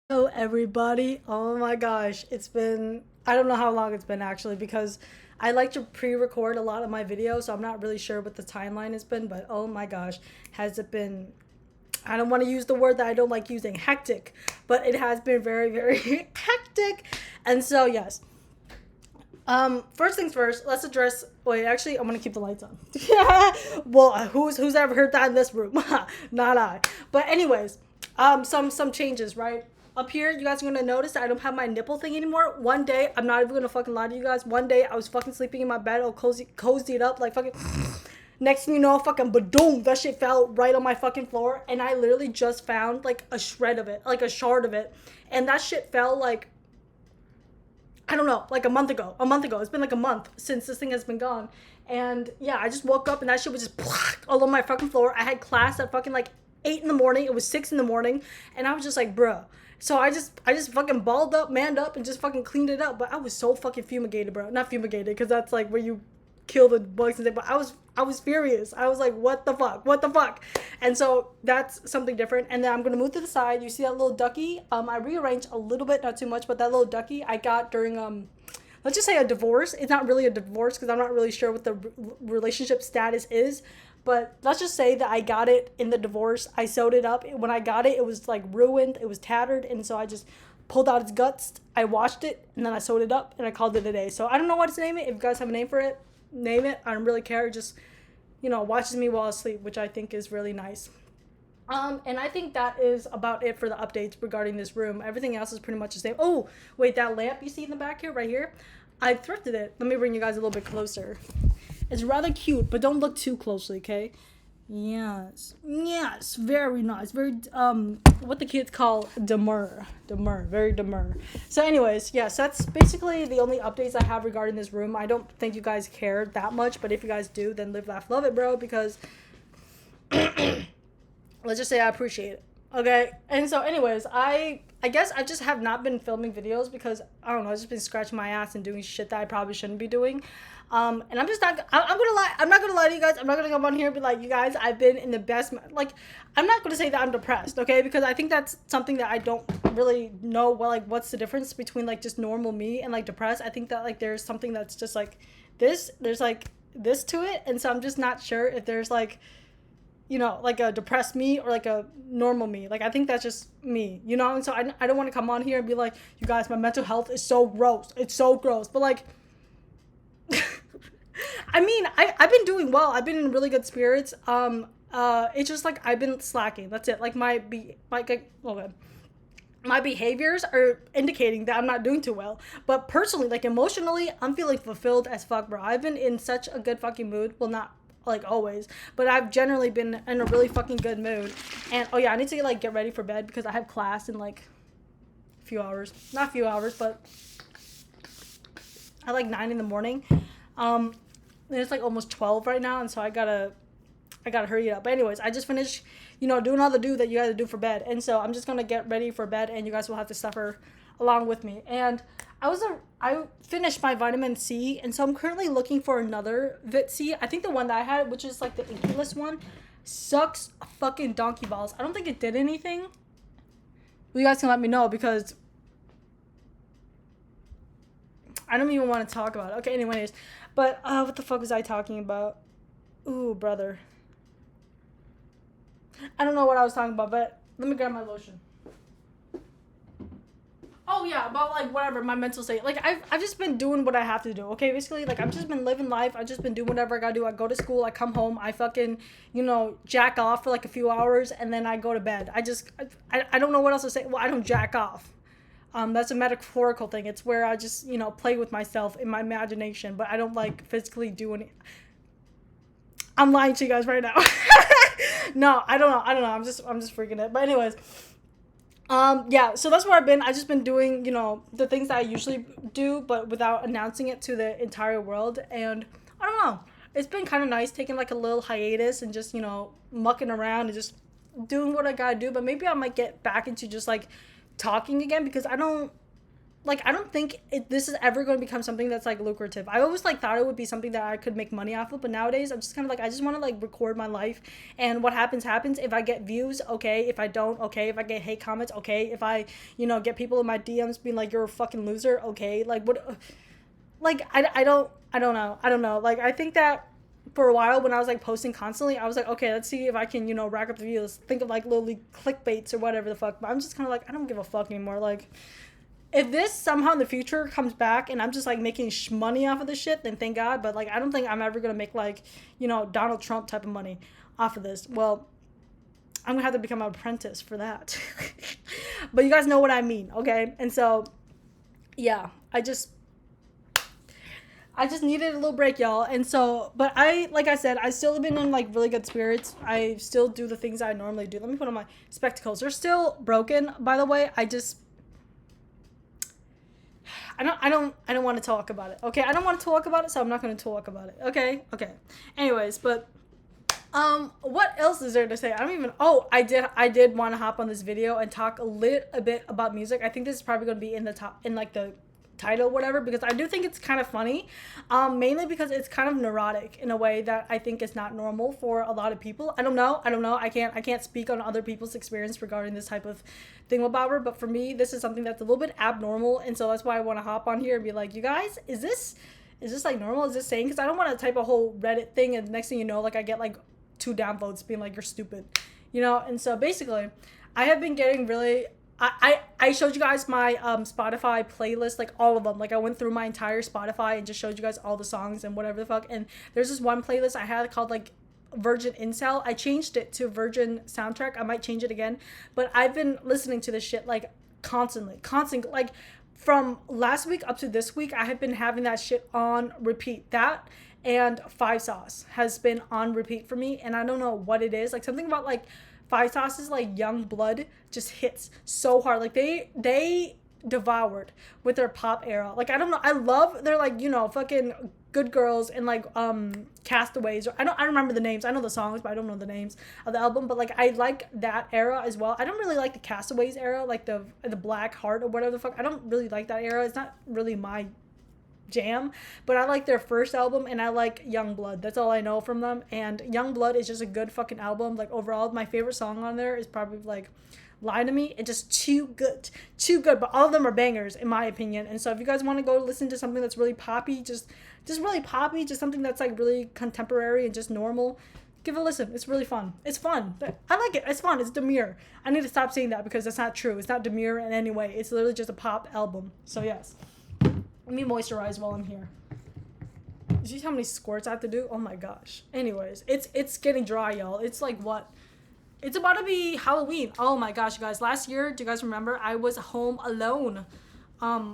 Hello, everybody. Oh my gosh. I don't know how long it's been actually because I like to pre record a lot of my videos, so I'm not really sure what the timeline has been, but oh my gosh, has it been. I don't want to use the word that I don't like using, hectic, but it has been very, very hectic. And so, yes. First things first, let's address. Wait, actually, I'm gonna keep the lights on. Well, who's ever heard that in this room? Not I. But anyways, some changes, right? Up here, you guys are gonna notice that I don't have my nipple thing anymore. One day, I'm not even gonna fucking lie to you guys. One day, I was fucking sleeping in my bed, all cozied up, like fucking. Next thing you know, fucking badoom, that shit fell right on my fucking floor, and I literally just found like a shred of it, like a shard of it, and that shit fell like I don't know, like a month ago. A month ago. It's been like a month since this thing has been gone. And yeah, I just woke up and that shit was just all on my fucking floor. I had class at fucking like 8 in the morning. It was 6 in the morning. And I was just like, bruh. So I just fucking balled up, manned up, and just fucking cleaned it up. But I was so fucking fumigated, bro. Not fumigated, because that's like where you kill the bugs and things. But I was furious. I was like, what the fuck? What the fuck? And so that's something different. And then I'm gonna move to the side. You see that little ducky? I rearranged a little bit, not too much, but that little ducky I got during let's just say a divorce. It's not really a divorce because I'm not really sure what the relationship status is. But let's just say that I got it in the divorce. I sewed it up. When I got it, it was like ruined. It was tattered. And so I just pulled out its guts. I washed it and then I sewed it up and I called it a day. So I don't know what to name it. If you guys have a name for it, name it. I don't really care. It just, watches me while I sleep, which I think is really nice. And I think that is about it for the updates regarding this room. Everything else is pretty much the same. Oh, wait, that lamp you see in the back here, right here, I thrifted it. Let me bring you guys a little bit closer. It's rather cute, but don't look too closely, okay? Yes, very nice, very what the kids call demure, very demure. So, anyways, yes, that's basically the only updates I have regarding this room. I don't think you guys care that much, but if you guys do, then live, laugh, love it, bro. Because let's just say I appreciate it. Okay, and so anyways, I guess I just have not been filming videos because I don't know, I've just been scratching my ass and doing shit that I probably shouldn't be doing. And I'm just not. I'm gonna lie. I'm not gonna lie to you guys. I'm not gonna come on here and be like, you guys, I've been in the best. Like, I'm not gonna say that I'm depressed, okay? Because I think that's something that I don't really know. Well, like, what's the difference between like just normal me and like depressed? I think that like there's something that's just like this. There's like this to it, and so I'm just not sure if there's like like a depressed me or like a normal me. Like, I think that's just me, And so I don't want to come on here and be like, you guys, my mental health is so gross. It's so gross. But like, I mean, I've been doing well. I've been in really good spirits. It's just like I've been slacking. That's it. Like okay, my behaviors are indicating that I'm not doing too well. But personally, like emotionally, I'm feeling fulfilled as fuck, bro. I've been in such a good fucking mood. Well, not like always, but I've generally been in a really fucking good mood. And oh yeah, I need to like get ready for bed because I have class in like a few hours. Not a few hours, but at like 9 in the morning. And it's like almost 12 right now, and so I gotta hurry it up. But anyways, I just finished, doing all the do that you gotta do for bed. And so I'm just gonna get ready for bed and you guys will have to suffer along with me. And I finished my vitamin C, and so I'm currently looking for another Vit C. I think the one that I had, which is like the inkless one, sucks fucking donkey balls. I don't think it did anything. Well, you guys can let me know because I don't even want to talk about it. Okay, anyways. But what the fuck was I talking about? Ooh, brother. I don't know what I was talking about, but let me grab my lotion. Oh yeah, about like whatever my mental state. Like I've just been doing what I have to do. Okay, basically like I've just been living life. I've just been doing whatever I gotta do. I go to school. I come home. I fucking jack off for like a few hours, and then I go to bed. I don't know what else to say. Well, I don't jack off. That's a metaphorical thing. It's where I just play with myself in my imagination, but I don't like physically do any. I'm lying to you guys right now. No, I don't know. I'm just freaking it. But anyways, yeah, so that's where I've been. I've just been doing, the things that I usually do, but without announcing it to the entire world. And I don't know. It's been kind of nice taking like a little hiatus and just, mucking around and just doing what I gotta do. But maybe I might get back into just like talking again because I don't like, I don't think this is ever going to become something that's like lucrative. I always like thought it would be something that I could make money off of, but nowadays I'm just kind of like, I just want to like record my life, and what happens happens. If I get views, okay. If I don't, okay. If I get hate comments, okay. If I, get people in my DMs being like, you're a fucking loser, okay. Like, what, like, I don't know. Like, I think that for a while when I was like posting constantly, I was like, okay, let's see if I can, rack up the views. Think of like literally clickbaits or whatever the fuck. But I'm just kind of like, I don't give a fuck anymore. Like, if this somehow in the future comes back and I'm just like making money off of this shit, then thank God. But like, I don't think I'm ever gonna make like, Donald Trump type of money off of this. Well, I'm gonna have to become an apprentice for that. But you guys know what I mean, okay? And so, yeah, I just needed a little break, y'all. And so, but like I said, I still have been in like really good spirits. I still do the things I normally do. Let me put on my spectacles. They're still broken, by the way. I don't want to talk about it. Okay, I don't want to talk about it, so I'm not going to talk about it. Okay. Anyways, but what else is there to say? I don't even. Oh, I did want to hop on this video and talk a little bit about music. I think this is probably going to be in the title, whatever, because I do think it's kind of funny, mainly because it's kind of neurotic in a way that I think is not normal for a lot of people. I don't know. I can't speak on other people's experience regarding this type of thingamabobber, but for me, this is something that's a little bit abnormal, and so that's why I want to hop on here and be like, you guys, is this like normal? Is this sane? Because I don't want to type a whole Reddit thing, and next thing you know, like I get like 2 downvotes being like, you're stupid, and so basically, I have been getting really. I showed you guys my Spotify playlist, like all of them. Like I went through my entire Spotify and just showed you guys all the songs and whatever the fuck. And there's this one playlist I had called like Virgin Incel. I changed it to Virgin Soundtrack. I might change it again. But I've been listening to this shit like constantly. Like from last week up to this week, I have been having that shit on repeat. That and Five Sauce has been on repeat for me. And I don't know what it is. Like something about like Five Sauce's like Young Blood just hits so hard. Like they devoured with their pop era. Like I don't know. I love their like, fucking Good Girls and like Castaways. Or I don't remember the names. I know the songs, but I don't know the names of the album. But like I like that era as well. I don't really like the Castaways era, like the Black Heart or whatever the fuck. I don't really like that era. It's not really my jam, but I like their first album and I like Young Blood. That's all I know from them, and Young Blood is just a good fucking album. Like overall, my favorite song on there is probably like Lie to Me. It's just too good, but all of them are bangers in my opinion. And so if you guys want to go listen to something that's really poppy, just really poppy, just something that's like really contemporary and just normal, give it a listen. It's really fun. It's fun. I like it. It's fun. It's demure. I need to stop saying that because that's not true. It's not demure in any way. It's literally just a pop album. So yes. Let me moisturize while I'm here. You see how many squirts I have to do? Oh my gosh. Anyways, it's getting dry, y'all. It's like what? It's about to be Halloween. Oh my gosh, you guys. Last year, do you guys remember? I was home alone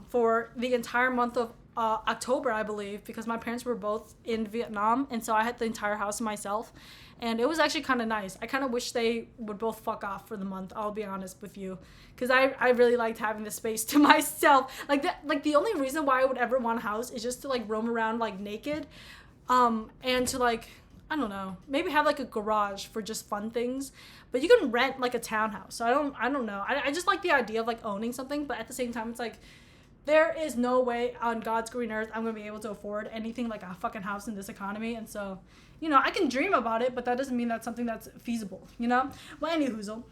for the entire month of October, I believe, because my parents were both in Vietnam, and so I had the entire house to myself. And it was actually kind of nice. I kind of wish they would both fuck off for the month, I'll be honest with you. Because I really liked having the space to myself. Like the only reason why I would ever want a house is just to like roam around like naked. And to like, I don't know, maybe have like a garage for just fun things. But you can rent like a townhouse. So I don't know. I just like the idea of like owning something, but at the same time it's like, there is no way on God's green earth I'm going to be able to afford anything like a fucking house in this economy. And so, I can dream about it, but that doesn't mean that's something that's feasible, Well, anywhoozle.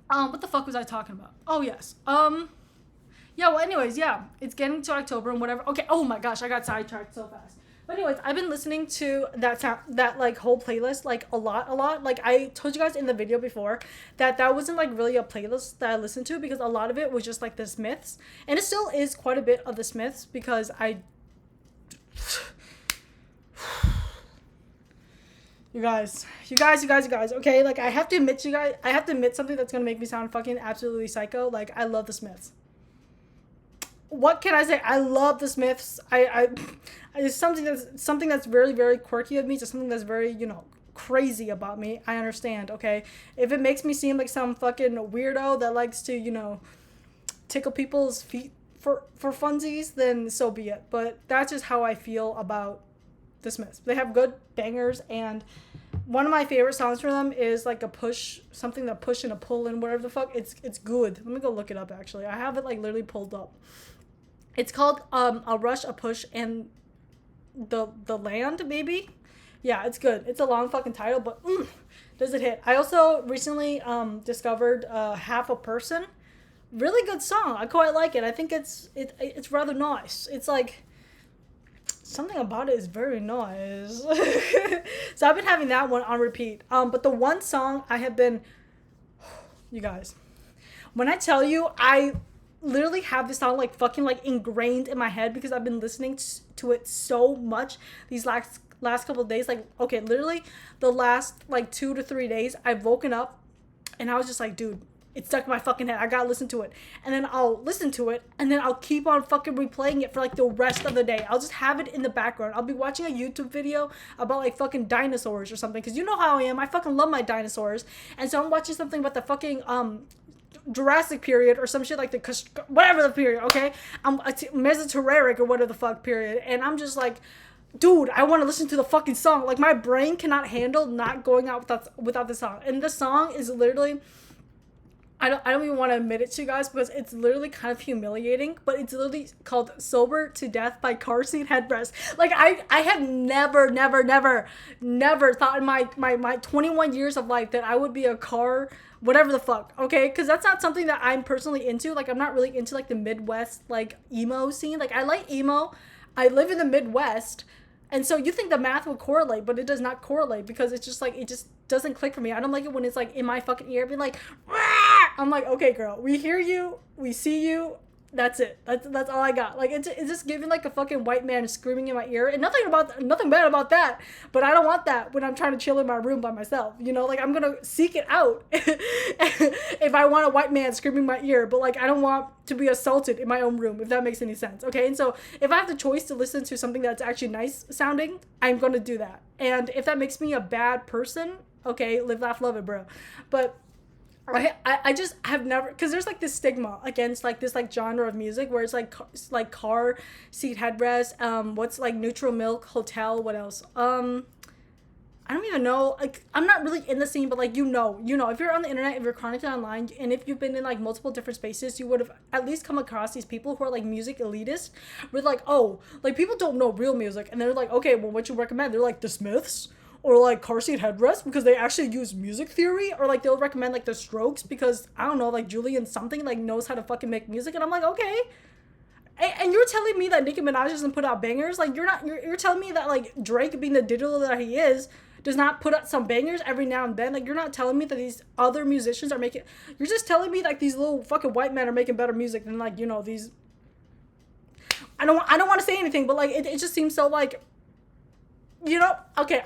What the fuck was I talking about? Oh, yes. Yeah, well, anyways, yeah. It's getting to October and whatever. Okay, oh my gosh, I got sidetracked so fast. But anyways, I've been listening to that like whole playlist like a lot. Like I told you guys in the video before that wasn't like really a playlist that I listened to because a lot of it was just like the Smiths, and it still is quite a bit of the Smiths because you guys. Okay, like I have to admit something that's gonna make me sound fucking absolutely psycho. Like I love the Smiths. What can I say? I love the Smiths. It's something that's very, very quirky of me. Just something that's very, crazy about me. I understand, okay? If it makes me seem like some fucking weirdo that likes to, tickle people's feet for funsies, then so be it. But that's just how I feel about the Smiths. They have good bangers, and one of my favorite songs from them is like a push, something that push and a pull and whatever the fuck. It's good. Let me go look it up actually. I have it like literally pulled up. It's called A Rush, a Push, and the Land, maybe. Yeah, it's good. It's a long fucking title, but does it hit? I also recently discovered Half a Person. Really good song. I quite like it. I think it's rather nice. It's like something about it is very nice. So I've been having that one on repeat. But the one song I have been, you guys, when I tell you, I literally have this song like fucking like ingrained in my head because I've been listening to it so much these last couple of days. Like, okay, literally the last like 2 to 3 days, I've woken up and I was just like, dude, it's stuck in my fucking head. I gotta listen to it. And then I'll listen to it and then I'll keep on fucking replaying it for like the rest of the day. I'll just have it in the background. I'll be watching a YouTube video about like fucking dinosaurs or something. Cause you know how I am. I fucking love my dinosaurs. And so I'm watching something about the fucking Jurassic period or some shit like the whatever the period, okay? I'm Mesoterraric or whatever the fuck period. And I'm just like, dude, I want to listen to the fucking song. Like my brain cannot handle not going out without the song. And the song is literally, I don't even want to admit it to you guys because it's literally kind of humiliating, but it's literally called Sober to Death by Car Seat Headrest. Like I have never thought in my 21 years of life that I would be a car whatever the fuck, okay? Because that's not something that I'm personally into. Like I'm not really into like the Midwest like emo scene. Like I like emo. I live in the Midwest. And so you think the math would correlate, but it does not correlate because it's just like, it just doesn't click for me. I don't like it when it's like in my fucking ear being like, rah! I'm like, okay, girl, we hear you, we see you. That's it. That's all I got. Like it's just giving like a fucking white man screaming in my ear, and nothing bad about that. But I don't want that when I'm trying to chill in my room by myself. You know, like I'm gonna seek it out if I want a white man screaming in my ear. But like I don't want to be assaulted in my own room, if that makes any sense. Okay, and so if I have the choice to listen to something that's actually nice sounding, I'm gonna do that. And if that makes me a bad person, okay, live, laugh, love it, bro. But I just have never, because there's like this stigma against like this like genre of music where it's like car seat headrest, what's like neutral milk hotel, what else, I don't even know, like I'm not really in the scene, but like you know if you're on the internet, if you're chronically online, and if you've been in like multiple different spaces, you would have at least come across these people who are like music elitist with like, oh, like people don't know real music, and they're like, okay, well, what you recommend? They're like the Smiths or like car seat headrest because they actually use music theory, or like they'll recommend like the Strokes because I don't know, like Julian something like knows how to fucking make music, and I'm like, okay. And you're telling me that Nicki Minaj doesn't put out bangers? Like you're telling me that like Drake, being the digital that he is, does not put out some bangers every now and then? Like you're not telling me that these other musicians are making, you're just telling me like these little fucking white men are making better music than like, you know, these, I don't want to say anything, but like it just seems so like, you know, okay,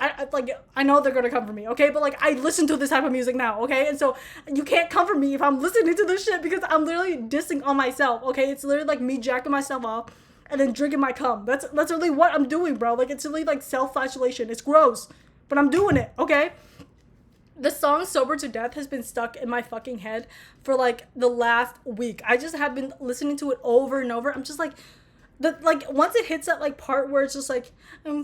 I know they're gonna come for me, okay, but like I listen to this type of music now, okay, and so you can't come for me if I'm listening to this shit because I'm literally dissing on myself, okay? It's literally like me jacking myself off and then drinking my cum. That's really what I'm doing, bro. Like it's really like self-flagellation. It's gross, but I'm doing it, okay? The song Sober to Death has been stuck in my fucking head for like the last week. I just have been listening to it over and over. I'm just like, like once it hits that like part where it's just like, oh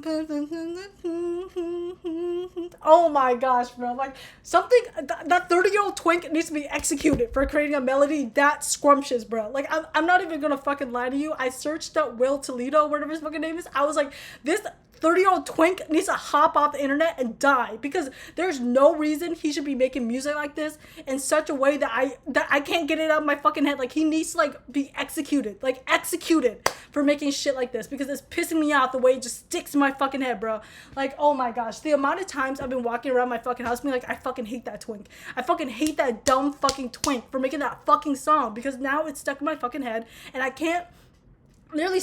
my gosh, bro, like something that 30-year-old twink needs to be executed for creating a melody that scrumptious, bro. Like I'm not even gonna fucking lie to you. I searched up Will Toledo, whatever his fucking name is. I was like, this 30-year-old twink needs to hop off the internet and die because there's no reason he should be making music like this in such a way that I can't get it out of my fucking head. Like he needs to like be executed for making shit like this because it's pissing me off the way it just sticks in my fucking head, bro. Like, oh my gosh, the amount of times I've been walking around my fucking house being like, I fucking hate that twink. I fucking hate that dumb fucking twink for making that fucking song because now it's stuck in my fucking head and I can't literally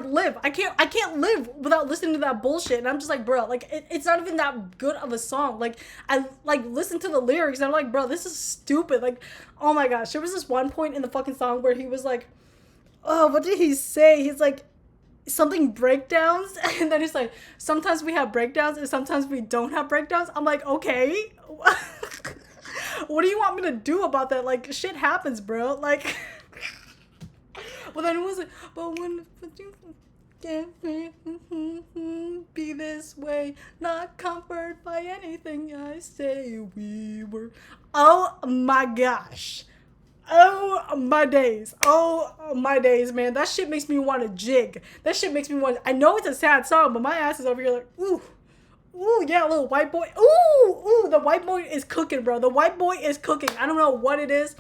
live. I can't live without listening to that bullshit. And I'm just like, bro, like it's not even that good of a song. Like I like listen to the lyrics and I'm like, bro, this is stupid. Like, oh my gosh, there was this one point in the fucking song where he was like, oh, what did he say? He's like something breakdowns, and then he's like, sometimes we have breakdowns and sometimes we don't have breakdowns. I'm like, okay. What do you want me to do about that? Like shit happens, bro. Like well, then it was like, but when you can't be this way, not comfort by anything I say we were. Oh my gosh. Oh my days. Oh my days, man. That shit makes me want to jig. That shit makes me want. I know it's a sad song, but my ass is over here like, ooh. Ooh, yeah, little white boy. Ooh, the white boy is cooking, bro. The white boy is cooking. I don't know what it is.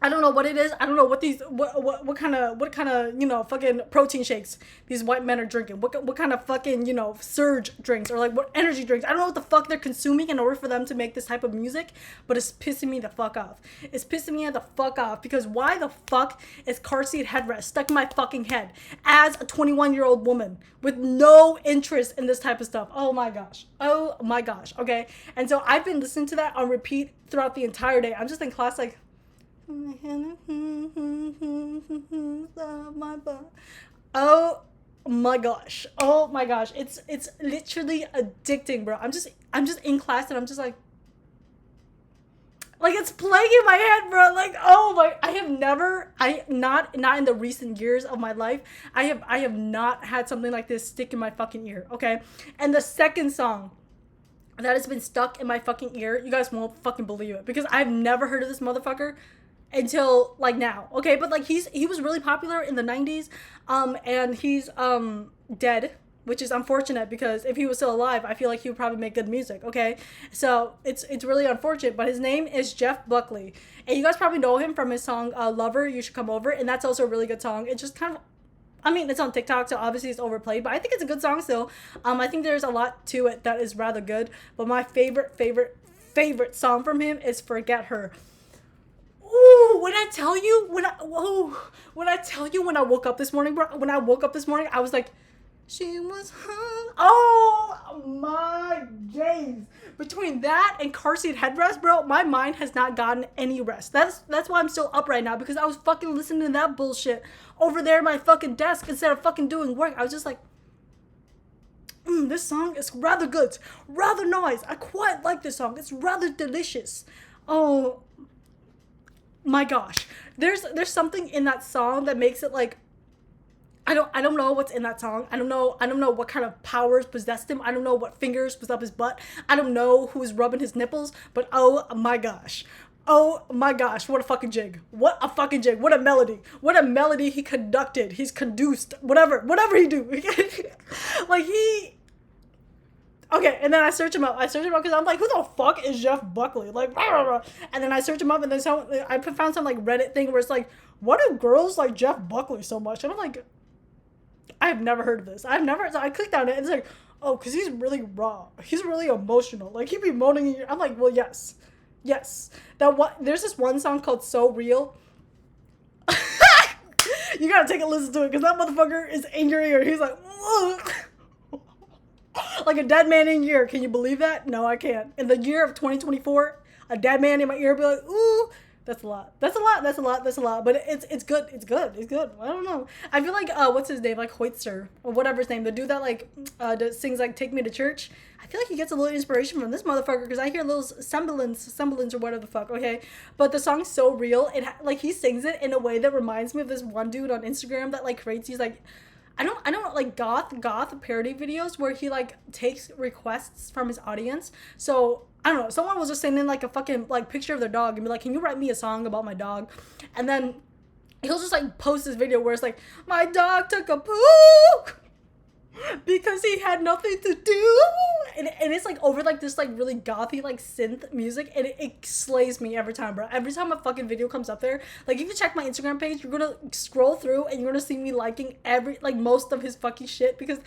I don't know what it is. I don't know what these what kind of fucking protein shakes these white men are drinking. What kind of fucking surge drinks or like what energy drinks. I don't know what the fuck they're consuming in order for them to make this type of music, but it's pissing me the fuck off. It's pissing me the fuck off because why the fuck is car seat headrest stuck in my fucking head as a 21-year-old woman with no interest in this type of stuff? Oh my gosh. Oh my gosh. Okay, and so I've been listening to that on repeat throughout the entire day. I'm just in class like. Oh my gosh. Oh my gosh. It's literally addicting, bro. I'm just in class and I'm just like it's playing in my head, bro. Like, oh my, not in the recent years of my life, I have not had something like this stick in my fucking ear, okay? And the second song that has been stuck in my fucking ear, you guys won't fucking believe it because I've never heard of this motherfucker until like now, okay? But like he was really popular in the 90s, and he's dead, which is unfortunate because if he was still alive, I feel like he would probably make good music, okay? So it's really unfortunate, but his name is Jeff Buckley, and you guys probably know him from his song Lover, You Should Come Over, and that's also a really good song. It's just kind of, I mean, it's on TikTok, so obviously it's overplayed, but I think it's a good song still. I think there's a lot to it that is rather good, but my favorite song from him is Forget Her. Ooh, when I tell you, when I woke up this morning, bro, I was like, she was hung. Oh my days. Between that and car seat headrest, bro, my mind has not gotten any rest. That's why I'm still up right now, because I was fucking listening to that bullshit over there at my fucking desk instead of fucking doing work. I was just like, this song is rather good, rather nice. I quite like this song. It's rather delicious. Oh my gosh. There's something in that song that makes it like, I don't know what's in that song. I don't know what kind of powers possessed him. I don't know what fingers was up his butt. I don't know who was rubbing his nipples, but oh my gosh. Oh my gosh, what a fucking jig. What a fucking jig. What a melody. What a melody he conducted. He's conduced. Whatever he do. Like he... Okay, and then I search him up because I'm like, who the fuck is Jeff Buckley? Like, rah, rah, rah. And then I search him up, and then I found some like Reddit thing where it's like, why do girls like Jeff Buckley so much? And I'm like, I've never heard of this. So I clicked on it, and it's like, oh, because he's really raw. He's really emotional. Like, he'd be moaning. I'm like, well, yes. There's this one song called So Real. You gotta take a listen to it, because that motherfucker is angry, or he's like, ugh. Like a dead man in your ear. Can you believe that? No, I can't. In the year of 2024, a dead man in my ear be like, ooh, that's a lot. But it's good. I don't know. I feel like, what's his name? Like Hoitzer, or whatever his name. The dude that like, that sings like Take Me to Church. I feel like he gets a little inspiration from this motherfucker, because I hear little semblance or whatever the fuck, okay? But the song's So Real. Like, he sings it in a way that reminds me of this one dude on Instagram that like creates these like, I don't like goth parody videos where he like takes requests from his audience. So I don't know, someone was just sending like a fucking like picture of their dog and be like, can you write me a song about my dog? And then he'll just like post this video where it's like, my dog took a poop because he had nothing to do, and it's like over like this like really gothy like synth music, and it slays me every time, bro. Every time a fucking video comes up there, like if you check my Instagram page, you're gonna scroll through and you're gonna see me liking most of his fucking shit, because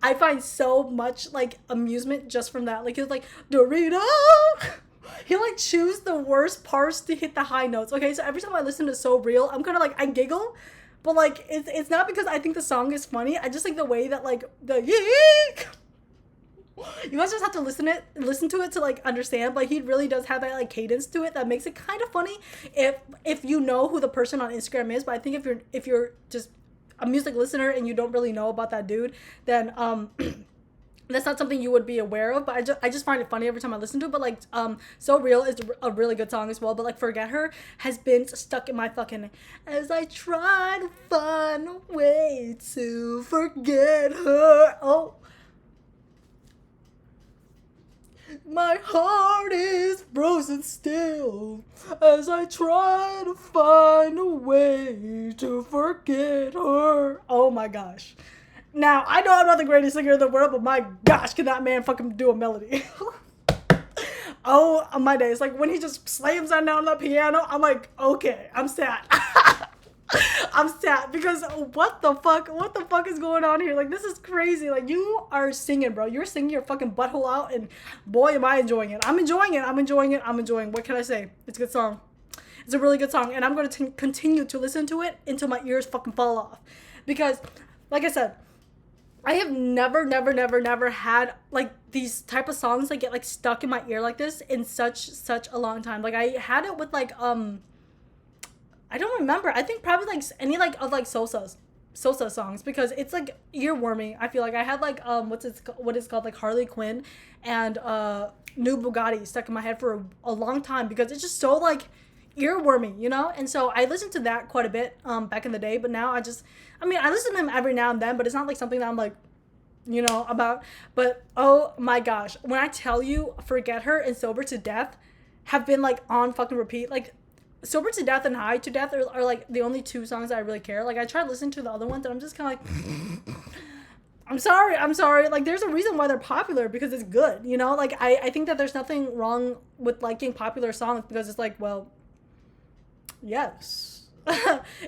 I find so much like amusement just from that. Like, he was like, Dorito. He like choose the worst parts to hit the high notes. Okay, so every time I listen to So Real, I'm kind of like, I giggle. But, like, it's not because I think the song is funny. I just think the way that, like, the yeek. You guys just have to listen to it to, like, understand. But he really does have that, like, cadence to it that makes it kind of funny if you know who the person on Instagram is. But I think if you're just a music listener and you don't really know about that dude, then, that's not something you would be aware of, but I just find it funny every time I listen to it. But like, So Real is a really good song as well. But like, Forget Her has been stuck in my fucking, as I try to find a way to forget her. Oh, My heart is frozen still as I try to find a way to forget her. Oh my gosh. Now, I know I'm not the greatest singer in the world, but my gosh, can that man fucking do a melody? Oh, my days. Like, when he just slams that down on the piano, I'm like, okay, I'm sad. I'm sad because what the fuck? What the fuck is going on here? Like, this is crazy. Like, you are singing, bro. You're singing your fucking butthole out, and boy, am I enjoying it. I'm enjoying it. I'm enjoying it. I'm enjoying. What can I say? It's a good song. It's a really good song, and I'm going to continue to listen to it until my ears fucking fall off. Because, like I said, I have never had like these type of songs that get like stuck in my ear like this in such a long time. Like, I had it with like I don't remember. I think probably like any like of like Sosa songs because it's like earwormy. I feel like I had like what is called like Harley Quinn and New Bugatti stuck in my head for a long time because it's just so like earwormy, you know? And so I listened to that quite a bit back in the day, but now I listen to them every now and then, but it's not like something that I'm like, you know, about. But oh my gosh, when I tell you Forget Her and Sober to Death have been like on fucking repeat, like Sober to Death and High to Death are like the only two songs that I really care. Like, I tried listening to the other ones and I'm just kind of like, I'm sorry. Like, there's a reason why they're popular because it's good, you know? Like, I think that there's nothing wrong with liking popular songs because it's like, well, yes.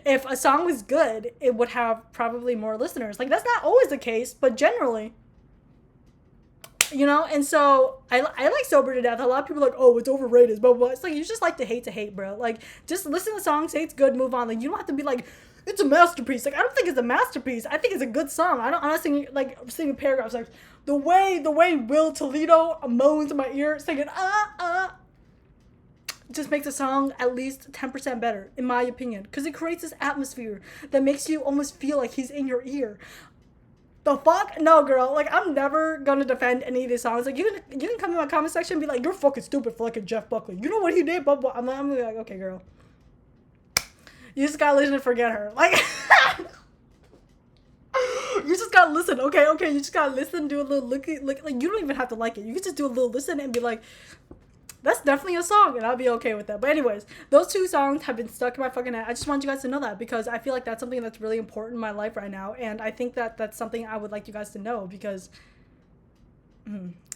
If a song was good, it would have probably more listeners. Like, that's not always the case, but generally, you know. And so I like Sober to Death. A lot of people are like, oh, it's overrated, but it's like, you just like to hate, bro. Like, just listen to the song, say it's good, move on. Like, you don't have to be like, it's a masterpiece. Like, I don't think it's a masterpiece. I think it's a good song. I'm not singing like singing paragraphs like the way Will Toledo moans in my ear singing just makes a song at least 10% better, in my opinion, because it creates this atmosphere that makes you almost feel like he's in your ear. The fuck? No, girl. Like, I'm never gonna defend any of these songs. Like, you can come in my comment section and be like, you're fucking stupid for liking Jeff Buckley. You know what he did? But I'm gonna be like, okay, girl. You just gotta listen and Forget Her. Like, you just gotta listen. Okay. You just gotta listen, do a little look. Like, you don't even have to like it. You can just do a little listen and be like, that's definitely a song, and I'll be okay with that. But anyways, those two songs have been stuck in my fucking head. I just want you guys to know that because I feel like that's something that's really important in my life right now, and I think that that's something I would like you guys to know because,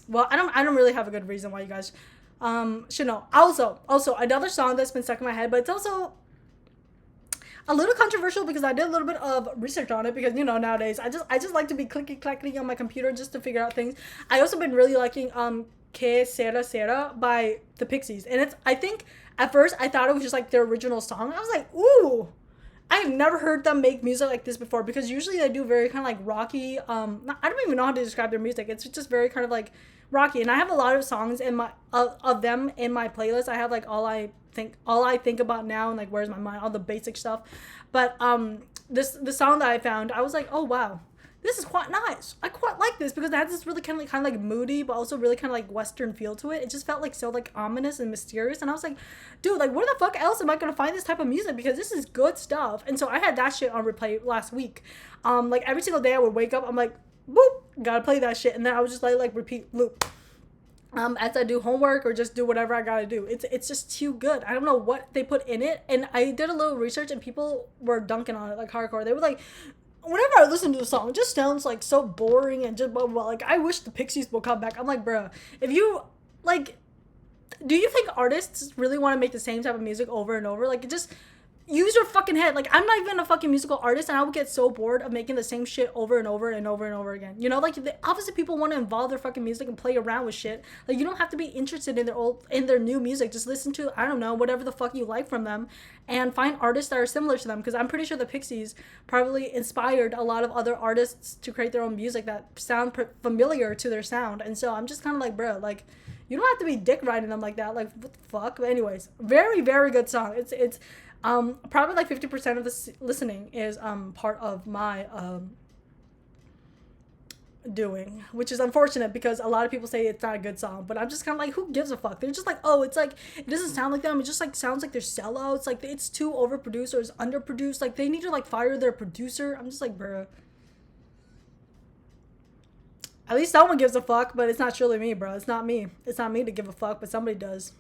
well, I don't really have a good reason why you guys should know. Also, another song that's been stuck in my head, but it's also a little controversial because I did a little bit of research on it because, you know, nowadays I just like to be clicky clackety on my computer just to figure out things. I also been really liking Que Sera Sera by the Pixies, and I think at first I thought it was just like their original song. I was like, ooh, I've never heard them make music like this before because usually they do very kind of like rocky. I don't even know how to describe their music. It's just very kind of like rocky, and I have a lot of songs in my of them in my playlist. I have like all I think about now and like Where's My Mind, all the basic stuff. But the song that I found, I was like, oh wow, this is quite nice. I quite like this because it has this really kind of like moody, but also really kind of like Western feel to it. It just felt like so like ominous and mysterious. And I was like, dude, like where the fuck else am I gonna find this type of music? Because this is good stuff. And so I had that shit on replay last week. Like every single day I would wake up, I'm like, boop, gotta play that shit. And then I would just like repeat loop. As I do homework or just do whatever I gotta do. It's just too good. I don't know what they put in it. And I did a little research and people were dunking on it like hardcore. They were like, whenever I listen to the song, it just sounds like so boring and just blah, blah, blah. Like, I wish the Pixies will come back. I'm like, bruh, if you, like, do you think artists really want to make the same type of music over and over? Like, just use your fucking head. Like, I'm not even a fucking musical artist, and I would get so bored of making the same shit over and over and over and over again. You know, like, the opposite people want to involve their fucking music and play around with shit. Like, you don't have to be interested in their new music. Just listen to, I don't know, whatever the fuck you like from them, and find artists that are similar to them. Because I'm pretty sure the Pixies probably inspired a lot of other artists to create their own music that sound familiar to their sound. And so I'm just kind of like, bro, like, you don't have to be dick riding them like that. Like, what the fuck? But anyways, very, very good song. It's probably like 50% of the listening is part of my doing, which is unfortunate because a lot of people say it's not a good song, but I'm just kind of like, who gives a fuck? They're just like, oh, it's like, it doesn't sound like them. It just like sounds like they're sellouts. Like, it's too overproduced or it's underproduced. Like, they need to like fire their producer. I'm just like, bruh, At least someone gives a fuck, but it's not surely me, bro. It's not me. It's not me to give a fuck, but somebody does.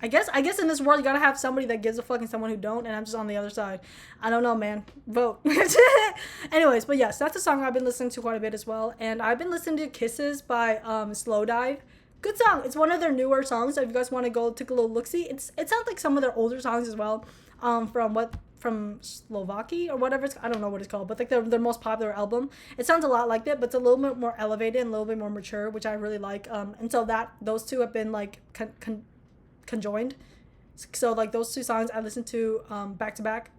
I guess in this world you gotta have somebody that gives a fuck and someone who don't, and I'm just on the other side. I don't know, man. Vote. Anyways, but yes, that's a song I've been listening to quite a bit as well, and I've been listening to Kisses by Slow Dive. Good song. It's one of their newer songs. So if you guys want to go take a little look see, it sounds like some of their older songs as well. From Slovakia or whatever I don't know what it's called, but like their most popular album. It sounds a lot like that, but it's a little bit more elevated and a little bit more mature, which I really like. And so those two have been like conjoined. So like those two songs I listened to back to back.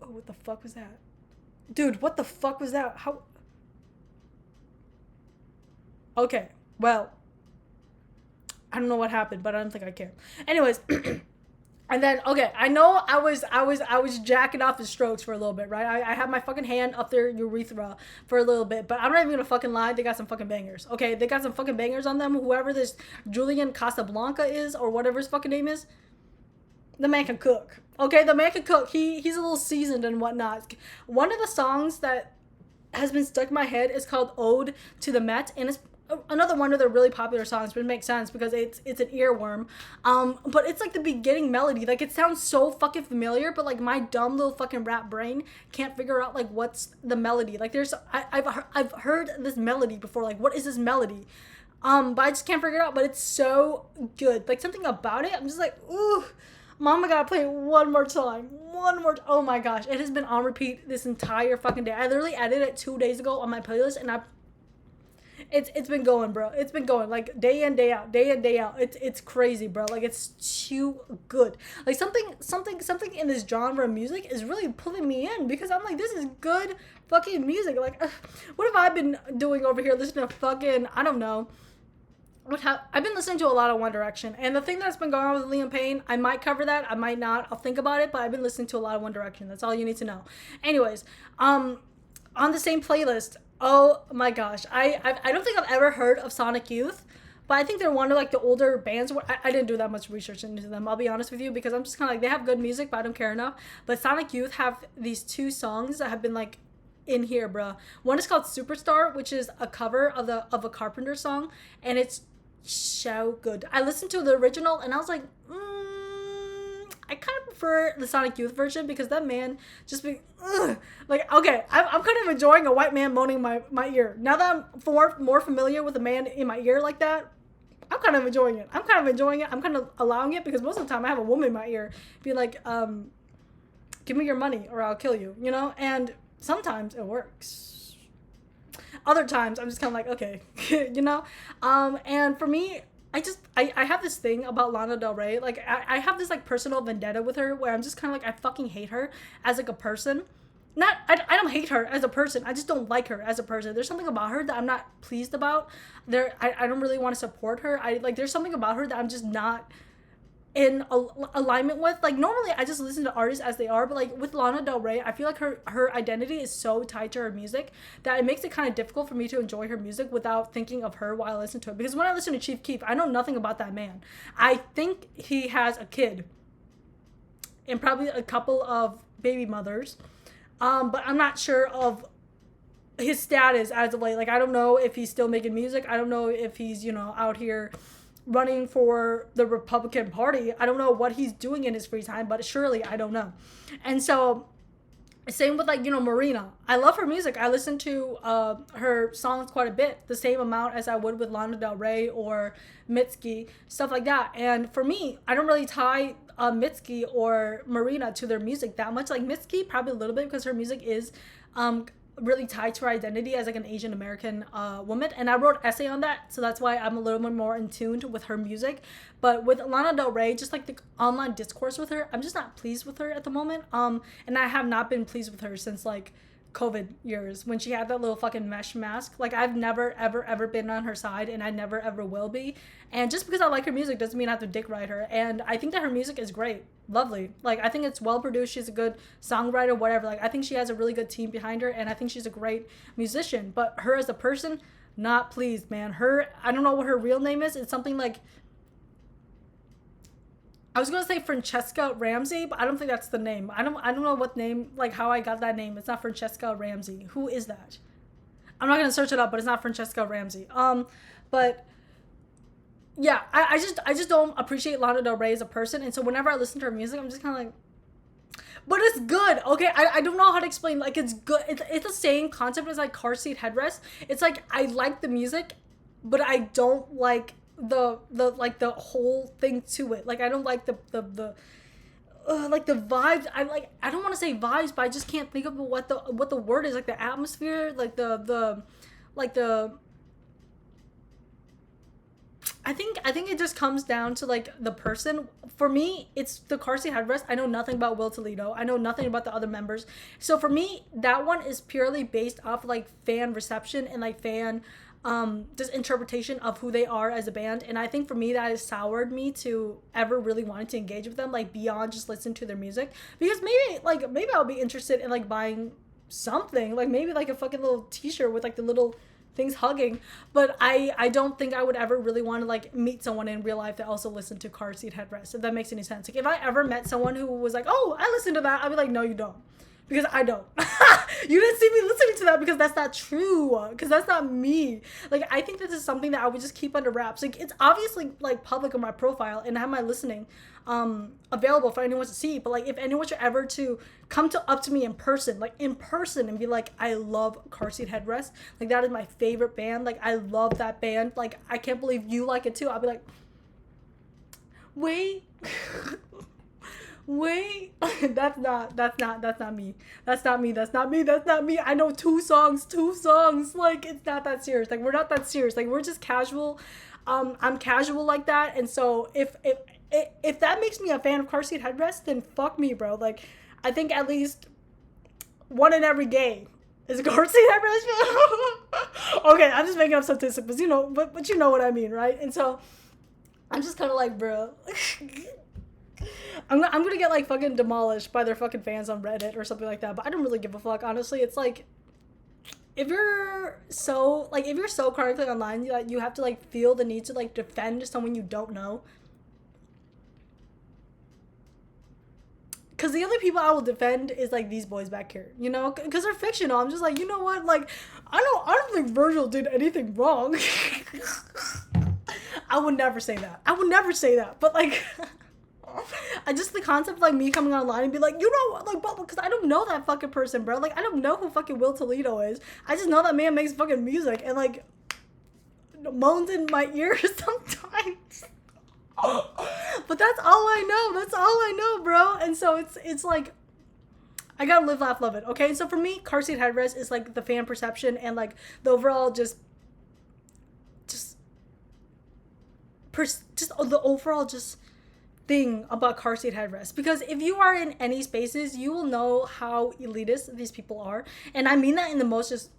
Oh, what the fuck was that? Dude, what the fuck was that? How? Okay, well, I don't know what happened, but I don't think I care. Anyways, and then okay, I know I was jacking off his strokes for a little bit, right? I had my fucking hand up their urethra for a little bit, but I'm not even gonna fucking lie. They got some fucking bangers. Okay, they got some fucking bangers on them. Whoever this Julian Casablanca is or whatever his fucking name is, the man can cook. Okay, the man can cook. He's a little seasoned and whatnot. One of the songs that has been stuck in my head is called "Ode to the Met," and it's another one of their really popular songs, but it makes sense because it's an earworm. But it's like the beginning melody, like it sounds so fucking familiar, but like my dumb little fucking rap brain can't figure out like what's the melody. Like I've heard this melody before, like what is this melody? But I just can't figure it out. But it's so good, like something about it. I'm just like, ooh, mama gotta play it one more time, oh my gosh, it has been on repeat this entire fucking day. I literally added it 2 days ago on my playlist, and it's been going, bro. It's been going like day in, day out, day in, day out. It's crazy, bro. Like it's too good. Like something in this genre of music is really pulling me in because I'm like, this is good fucking music. Like, what have I been doing over here listening to fucking, I don't know. I've been listening to a lot of One Direction, and the thing that's been going on with Liam Payne, I might cover that, I might not. I'll think about it, but I've been listening to a lot of One Direction. That's all you need to know. Anyways, on the same playlist. Oh my gosh, I don't think I've ever heard of Sonic Youth, but I think they're one of like the older bands. I didn't do that much research into them, I'll be honest with you, because I'm just kind of like, they have good music, but I don't care enough. But Sonic Youth have these two songs that have been like in here, bruh. One is called Superstar, which is a cover of a Carpenter song, and it's so good. I listened to the original and I was like, I kind of prefer the Sonic Youth version because that man just be like, okay, I'm kind of enjoying a white man moaning my ear. Now that I'm more familiar with a man in my ear like that, I'm kind of enjoying it. I'm kind of allowing it because most of the time I have a woman in my ear be like, give me your money or I'll kill you, you know? And sometimes it works. Other times I'm just kind of like, okay, you know? And for me, I have this thing about Lana Del Rey. Like, I have this, like, personal vendetta with her where I'm just kind of like, I fucking hate her as, like, a person. I don't hate her as a person. I just don't like her as a person. There's something about her that I'm not pleased about. I don't really want to support her. There's something about her that I'm just not in alignment with. Like, normally I just listen to artists as they are, but like with Lana Del Rey, I feel like her identity is so tied to her music that it makes it kind of difficult for me to enjoy her music without thinking of her while I listen to it. Because when I listen to Chief Keef, I know nothing about that man. I think he has a kid and probably a couple of baby mothers, but I'm not sure of his status as of late. Like, I don't know if he's still making music. I don't know if he's, out here running for the Republican Party. I don't know what he's doing in his free time, but surely I don't know. And so same with like, Marina. I love her music. I listen to her songs quite a bit, the same amount as I would with Lana Del Rey or Mitski, stuff like that. And for me, I don't really tie Mitski or Marina to their music that much. Like Mitski, probably a little bit because her music is really tied to her identity as like an Asian American woman, and I wrote an essay on that, so that's why I'm a little bit more in tune with her music. But with Lana Del Rey, just like the online discourse with her, I'm just not pleased with her at the moment, and I have not been pleased with her since like COVID years when she had that little fucking mesh mask. Like, I've never ever been on her side, and I never ever will be. And just because I like her music doesn't mean I have to dick ride her. And I think that her music is great, lovely. Like, I think it's well produced. She's a good songwriter, whatever. Like, I think she has a really good team behind her, and I think she's a great musician. But her as a person, not pleased, man. I don't know what her real name is. It's something like I was gonna say Francesca Ramsey, but I don't think that's the name. I don't know what name, like how I got that name. It's not Francesca Ramsey. Who is that? I'm not gonna search it up, but it's not Francesca Ramsey. But yeah, I just don't appreciate Lana Del Rey as a person, and so whenever I listen to her music, I'm just kind of like, but it's good. Okay, I don't know how to explain. Like it's good. It's the same concept as like car seat headrest. It's like I like the music, but I don't like the like the whole thing to it. Like I don't like the like the vibes. I don't want to say vibes, but I just can't think of what the word is. Like the atmosphere, like the like the I think it just comes down to like the person. For me, it's the car seat headrest. I know nothing about Will Toledo. I know nothing about the other members. So for me, that one is purely based off like fan reception and like fan just interpretation of who they are as a band. And I think for me that has soured me to ever really wanting to engage with them, like beyond just listening to their music. Because maybe I'll be interested in like buying something, like maybe like a fucking little t-shirt with like the little things hugging, but I don't think I would ever really want to like meet someone in real life that also listened to car seat headrest, if that makes any sense. Like if I ever met someone who was like, oh, I listened to that, I'd be like, no you don't, because I don't. You didn't see me listening to that, because that's not true, because that's not me. Like I think this is something that I would just keep under wraps. Like it's obviously like public on my profile and I have my listening available for anyone to see, but like if anyone should ever to come up to me in person, like in person, and be like, I love car seat headrest, like that is my favorite band, like I love that band, like I can't believe you like it too, I'll be like, wait. Wait. That's not me. That's not me. I know two songs. Like it's not that serious. Like we're not that serious. Like we're just casual. I'm casual like that, and so if that makes me a fan of car seat headrest, then fuck me, bro. Like I think at least one in every gay is a car seat headrest. Okay, I'm just making up statistics, but but you know what I mean, right? And so I'm just kind of like, bro. I'm gonna get like fucking demolished by their fucking fans on Reddit or something like that, but I don't really give a fuck, honestly. It's like, if you're so chronically online that you have to like feel the need to like defend someone you don't know, because the other people I will defend is like these boys back here, because they're fictional. I'm just like, you know what, like I don't think Virgil did anything wrong. I would never say that, but like I just, the concept of like me coming online and be like, you know what, like, bro, because I don't know that fucking person, bro. Like I don't know who fucking Will Toledo is. I just know that man makes fucking music and like moans in my ears sometimes. But that's all I know, bro. And so it's like, I gotta live, laugh, love it. Okay, and so for me, car seat headrest is like the fan perception and like the overall just the overall just thing about car seat headrest. Because if you are in any spaces, you will know how elitist these people are, and I mean that in the most just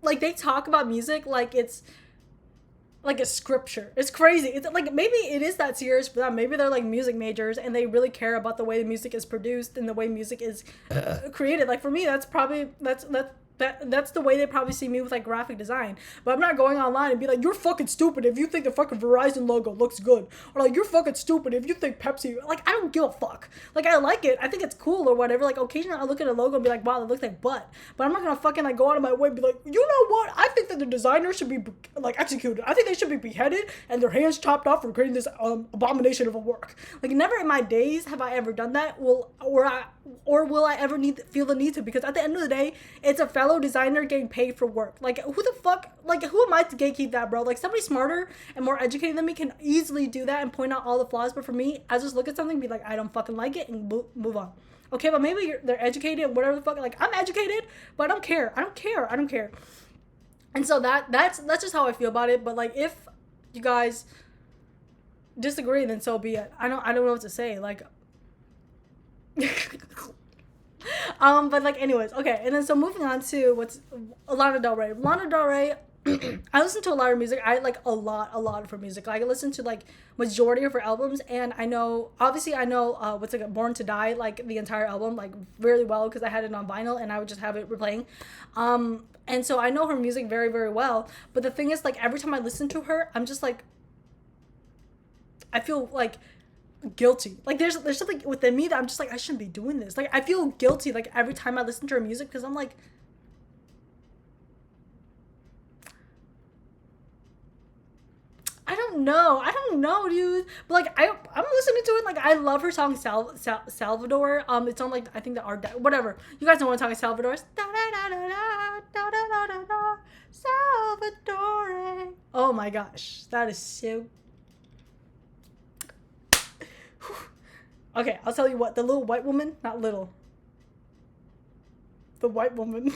like, they talk about music like it's like a scripture. It's crazy. It's like, maybe it is that serious for them. Maybe they're like music majors and they really care about the way the music is produced and the way music is created. Like for me, that's probably that's the way they probably see me with like graphic design. But I'm not going online and be like, you're fucking stupid if you think the fucking Verizon logo looks good, or like, you're fucking stupid if you think Pepsi. Like I don't give a fuck. Like I like it, I think it's cool or whatever. Like occasionally I look at a logo and be like, wow, that looks like butt. But I'm not gonna fucking like go out of my way and be like, you know what, I think that the designer should be like executed. I think they should be beheaded and their hands chopped off for creating this abomination of a work. Like never in my days have I ever done that. Will I ever feel the need to? Because at the end of the day, it's a fellow designer getting paid for work. Like who the fuck, like who am I to gatekeep that, bro? Like somebody smarter and more educated than me can easily do that and point out all the flaws. But for me, I just look at something and be like, I don't fucking like it, and move on. Okay, but maybe they're educated and whatever the fuck. Like I'm educated, but I don't care. And so that's just how I feel about it. But like if you guys disagree, then so be it. I don't know what to say. Like but like anyways, okay, and then so moving on to what's Lana Del Rey. I listen to a lot of music. I like a lot of her music. Like I listen to like majority of her albums, and I know what's like Born to Die, like the entire album like really well, because I had it on vinyl and I would just have it replaying. And so I know her music very, very well. But the thing is, like every time I listen to her, I'm just like, I feel like guilty. Like there's something within me that I'm just like, I shouldn't be doing this. Like I feel guilty like every time I listen to her music because I'm like, I don't know, dude. But like I'm listening to it. Like I love her song Salvador. It's on like I think the art whatever. You guys know what I'm talking Salvador. Salvador. Oh my gosh, that is so. Okay, I'll tell you what. The little white woman, not little. The white woman.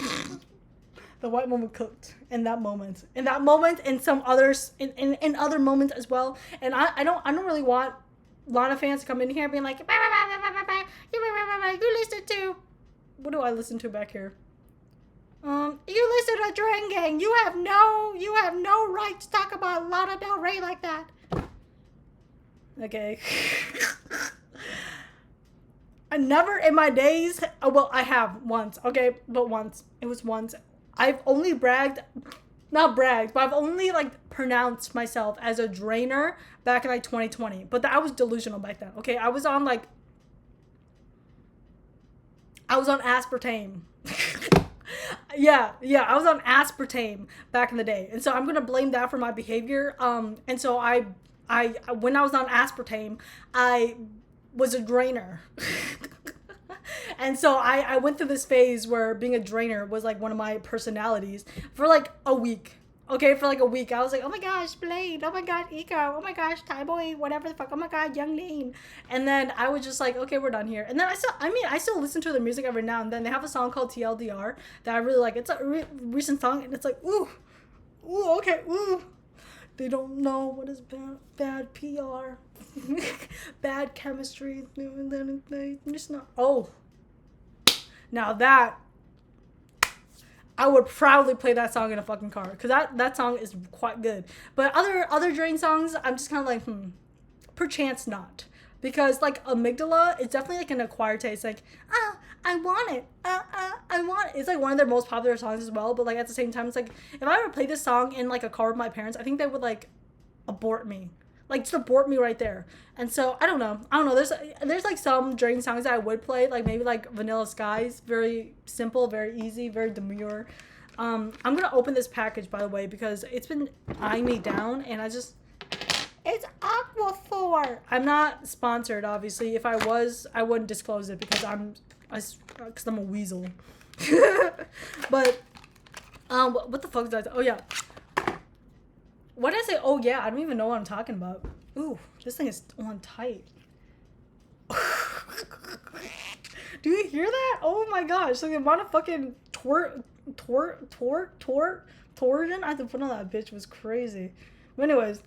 The white woman cooked in that moment. In that moment, and some others, in other moments as well. And I don't really want Lana fans to come in here being like, you listen to, what do I listen to back here? You listen to Drain Gang. You have no right to talk about Lana Del Rey like that. Okay. I never in my days, well, I have once, okay, but once. It was once. I've only not bragged, but I've only like pronounced myself as a drainer back in like 2020. But I was delusional back then. Okay, I was on aspartame. yeah, I was on aspartame back in the day, and so I'm gonna blame that for my behavior. And so I when I was on aspartame, I was a drainer. And so I went through this phase where being a drainer was like one of my personalities for like a week. Okay, for like a week. I was like, oh my gosh, Blade. Oh my god, Eco. Oh my gosh, Thai Boy, whatever the fuck. Oh my god, Young Lane. And then I was just like, okay, we're done here. And then I still listen to their music every now and then. They have a song called TLDR that I really like. It's a recent song, and it's like, ooh, okay, ooh. They don't know what is bad PR. Bad chemistry. Just not. Oh. Now that I would proudly play that song in a fucking car because that song is quite good. But other Drain songs, I'm just kind of like, perchance not, because like Amygdala, it's definitely like an acquired taste. Like, I want it. I want it. It's like one of their most popular songs as well. But like at the same time, it's like if I ever play this song in like a car with my parents, I think they would like abort me. Like just abort me right there. And so I don't know. There's like some Drain songs that I would play, like maybe like Vanilla Skies, very simple, very easy, very demure. I'm gonna open this package by the way because it's been eyeing me down, and it's Aquaphor. I'm not sponsored, obviously. If I was, I wouldn't disclose it because I'm a weasel. But what the fuck is that? Oh yeah. Why did I say, oh yeah? I don't even know what I'm talking about. Ooh, this thing is on tight. Do you hear that? Oh my gosh. Like the amount of fucking torsion I had to put on that bitch was crazy. But anyways,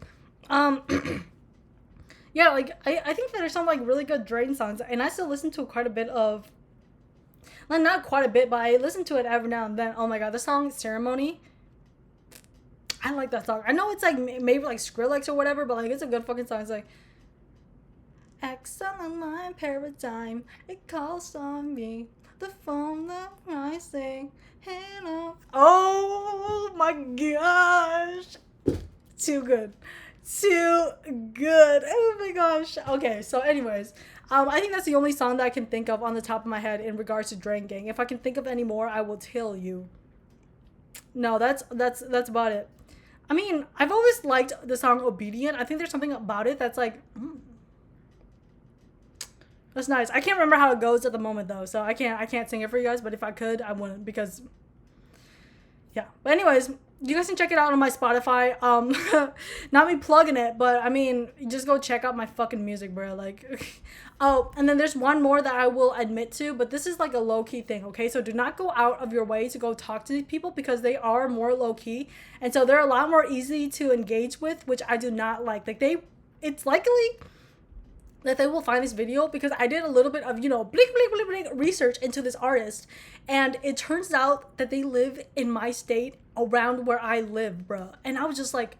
yeah, like I think that there's some like really good Drain songs, and I still listen to quite a bit of, like not quite a bit, but I listen to it every now and then. Oh my god, the song Ceremony. I like that song. I know it's like maybe like Skrillex or whatever, but like it's a good fucking song. It's like excellent line paradigm. It calls on me. The phone that I sing. Hello. Oh my gosh. Too good. Too good. Oh my gosh. Okay, so anyways, I think that's the only song that I can think of on the top of my head in regards to Drain Gang. If I can think of any more, I will tell you. No, that's about it. I mean, I've always liked the song Obedient. I think there's something about it that's like, that's nice. I can't remember how it goes at the moment though, so I can't sing it for you guys, but if I could, I wouldn't because, yeah. But anyways, you guys can check it out on my Spotify. Not me plugging it, but I mean, just go check out my fucking music, bro. Like, oh, and then there's one more that I will admit to, but this is like a low-key thing, okay? So do not go out of your way to go talk to these people because they are more low-key, and so they're a lot more easy to engage with, which I do not like. Like it's likely that they will find this video because I did a little bit of, blink research into this artist, and it turns out that they live in my state around where I live, bro. And I was just like,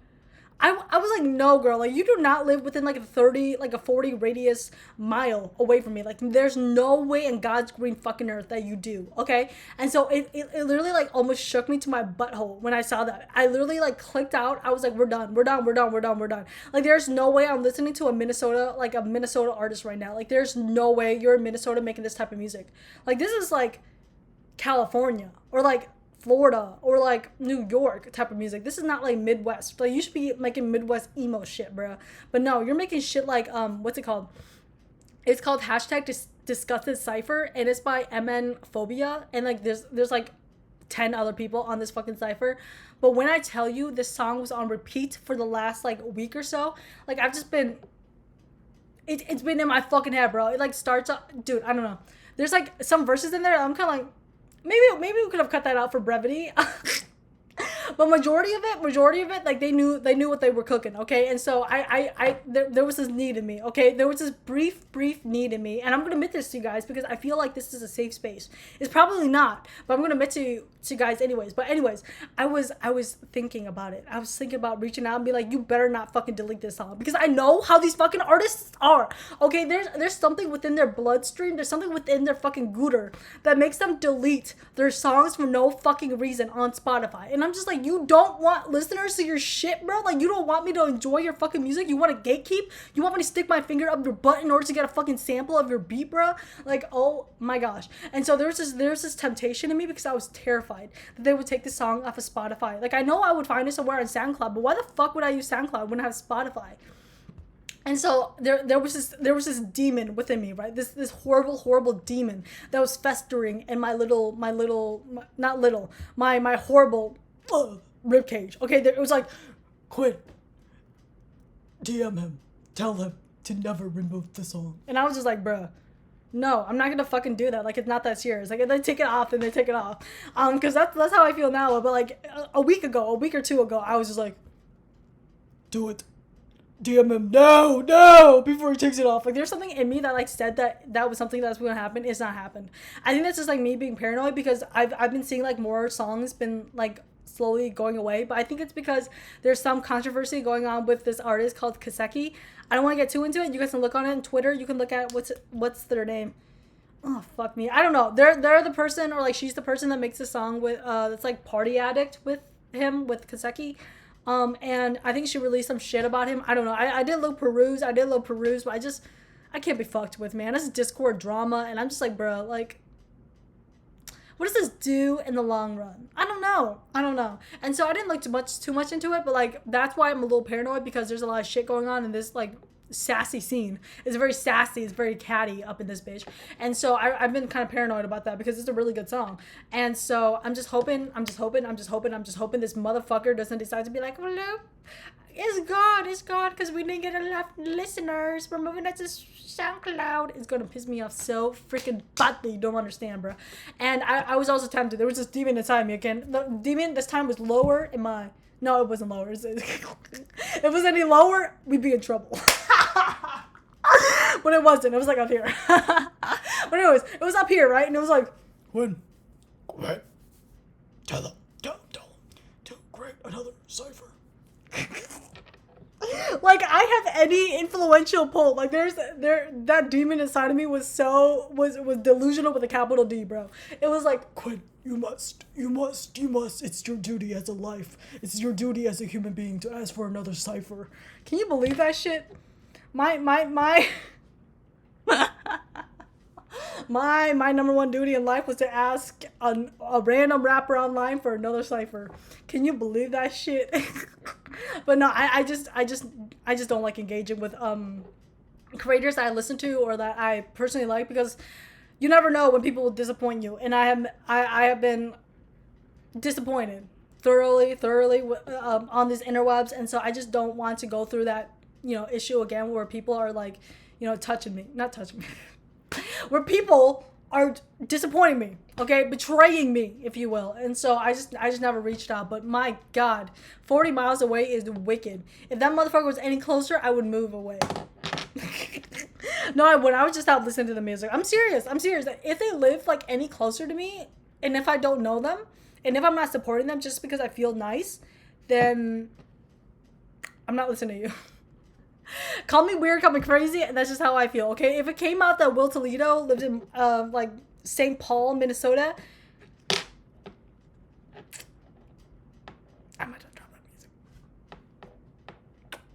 I was like, no, girl, like you do not live within like a 40 radius mile away from me. Like there's no way in God's green fucking earth that you do. Okay. And so it literally like almost shook me to my butthole when I saw that. I literally like clicked out. I was like, we're done. We're done. We're done. We're done. We're done. Like there's no way I'm listening to a Minnesota artist right now. Like there's no way you're in Minnesota making this type of music. Like this is like California or like Florida or like New York type of music. This is not like Midwest. Like you should be making Midwest emo shit, bro. But no, you're making shit like what's it called? It's called Disgusted Cipher, and it's by MN Phobia, and like there's like 10 other people on this fucking cipher. But when I tell you this song was on repeat for the last like week or so, like I've just been it's been in my fucking head, bro. It like starts up, dude, I don't know. There's like some verses in there I'm kind of like, maybe we could have cut that out for brevity. But majority of it, like they knew what they were cooking, okay? And so there was this need in me, okay? There was this brief need in me, and I'm gonna admit this to you guys because I feel like this is a safe space. It's probably not, but I'm gonna admit to you guys anyways. But anyways, I was thinking about it. I was thinking about reaching out and be like, you better not fucking delete this song because I know how these fucking artists are, okay? There's something within their bloodstream. There's something within their fucking gooder that makes them delete their songs for no fucking reason on Spotify. And I'm just like, you don't want listeners to your shit, bro? Like, you don't want me to enjoy your fucking music? You want to gatekeep? You want me to stick my finger up your butt in order to get a fucking sample of your beat, bro? Like, oh my gosh. And so there's this temptation in me because I was terrified that they would take this song off of Spotify. Like, I know I would find it somewhere on SoundCloud, but why the fuck would I use SoundCloud when I have Spotify? And so there was this demon within me, right? This horrible demon that was festering in my horrible rib cage. Okay, it was like, quit. DM him. Tell him to never remove the song. And I was just like, bruh, no, I'm not gonna fucking do that. Like, it's not that serious. Like, if they take it off, then they take it off. Because that's how I feel now. But like a week or two ago, I was just like, do it. DM him no before he takes it off. Like there's something in me that like said that was something that's gonna happen. It's not happened. I think that's just like me being paranoid because I've been seeing like more songs been like slowly going away, but I think it's because there's some controversy going on with this artist called Kaseki. I don't want to get too into it. You guys can look on it on Twitter. You can look at what's their name. Oh fuck me, I don't know. They're the person, or like she's the person that makes a song with that's like Party Addict with him, with Kaseki. And I think she released some shit about him. I don't know. I did a little peruse, but I can't be fucked with, man. This is Discord drama, and I'm just like, bro, like, what does this do in the long run? I don't know. And so I didn't look too much into it, but like, that's why I'm a little paranoid because there's a lot of shit going on in this like sassy scene. It's very sassy, it's very catty up in this bitch. And so I've been kind of paranoid about that because it's a really good song. And so I'm just hoping this motherfucker doesn't decide to be like, hello, it's God, because we didn't get enough listeners. We're moving that to SoundCloud. It's gonna piss me off so freaking badly. You don't understand, bro. And I was also tempted. There was this demon inside me again. The demon this time was lower in my... No, it wasn't lower. If it was any lower, we'd be in trouble. But it wasn't. It was like up here. But anyways, it was up here, right? And it was like, when? What? Tell them. Don't to create another cipher. Like, I have any influential pull. Like, that demon inside of me was delusional with a capital D, bro. It was like, Quinn, you must. It's your duty as a life. It's your duty as a human being to ask for another cipher. Can you believe that shit? My my number one duty in life was to ask a random rapper online for another cipher. Can you believe that shit? But no, I just don't like engaging with creators that I listen to or that I personally like, because you never know when people will disappoint you, and I have been disappointed thoroughly on these interwebs, and so I just don't want to go through that issue again where people are like not touching me where people are disappointing me, okay, betraying me, if you will. And so I just never reached out. But my God, 40 miles away is wicked. If that motherfucker was any closer, I would move away. No, I wouldn't. I would just stop listening to the music. I'm serious. If they live like any closer to me, and if I don't know them, and if I'm not supporting them just because I feel nice, then I'm not listening to you. Call me weird, call me crazy, and that's just how I feel, okay? If it came out that Will Toledo lived in, like, St. Paul, Minnesota, I might just drop that music.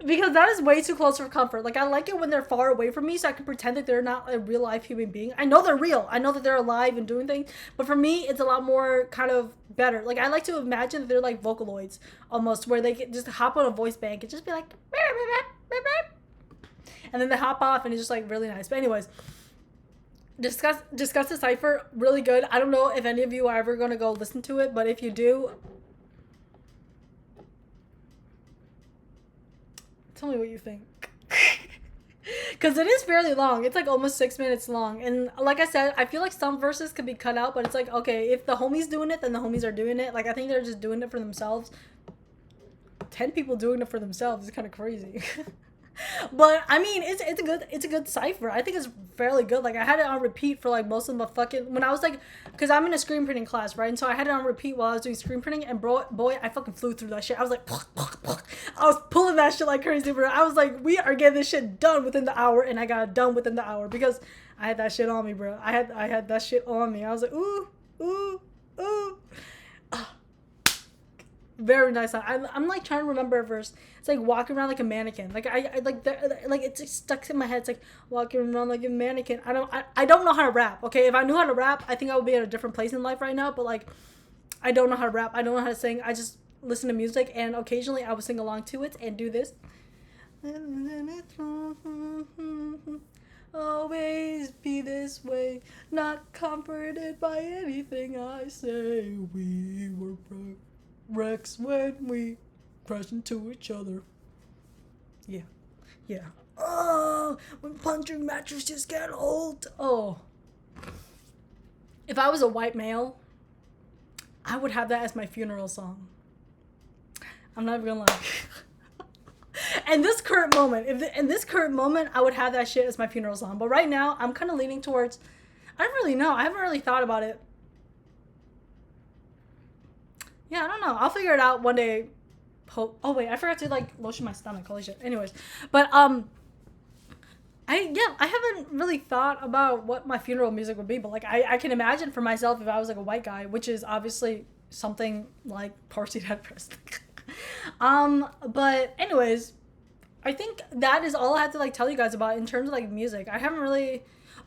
Because that is way too close for comfort. Like, I like it when they're far away from me so I can pretend that they're not a real life human being. I know they're real. I know that they're alive and doing things. But for me, it's a lot more kind of better. Like, I like to imagine that they're like Vocaloids almost, where they can just hop on a voice bank and just be like, and then they hop off and it's just like really nice. But anyways, discuss the cipher, really good. I don't know if any of you are ever gonna go listen to it, but if you do, tell me what you think. Because it is fairly long. It's like almost 6 minutes long. And like I said, I feel like some verses could be cut out, but it's like, okay, if the homies doing it, then the homies are doing it. Like, I think they're just doing it for themselves. 10 people doing it for themselves is kind of crazy. But I mean, it's a good cipher. I think it's fairly good. Like, I had it on repeat for like most of the fucking, when I was like, because I'm in a screen printing class, right? And so I had it on repeat while I was doing screen printing, and boy, I fucking flew through that shit. I was like, I was pulling that shit like crazy, bro. I was like, we are getting this shit done within the hour, and I got it done within the hour because I had that shit on me, bro. I had that shit on me. I was like, ooh. Very nice. I'm like trying to remember a verse. It's like walking around like a mannequin. Like I like it's just stuck in my head. It's like walking around like a mannequin. I don't know how to rap. Okay, if I knew how to rap, I think I would be at a different place in life right now. But like, I don't know how to rap. I don't know how to sing. I just listen to music, and occasionally I would sing along to it and do this. Always be this way, not comforted by anything I say. We were wrecks when we crash into each other. Yeah. Oh, when punching mattresses get old. Oh. If I was a white male, I would have that as my funeral song. I'm not even gonna lie. In this current moment, I would have that shit as my funeral song. But right now, I'm kind of leaning towards, I don't really know. I haven't really thought about it. Yeah, I don't know. I'll figure it out one day. Oh wait, I forgot to like lotion my stomach. Holy shit. Anyways, but I haven't really thought about what my funeral music would be, but like I can imagine for myself if I was like a white guy, which is obviously something like Parsi headrest. But anyways, I think that is all I have to like tell you guys about in terms of like music. I haven't really.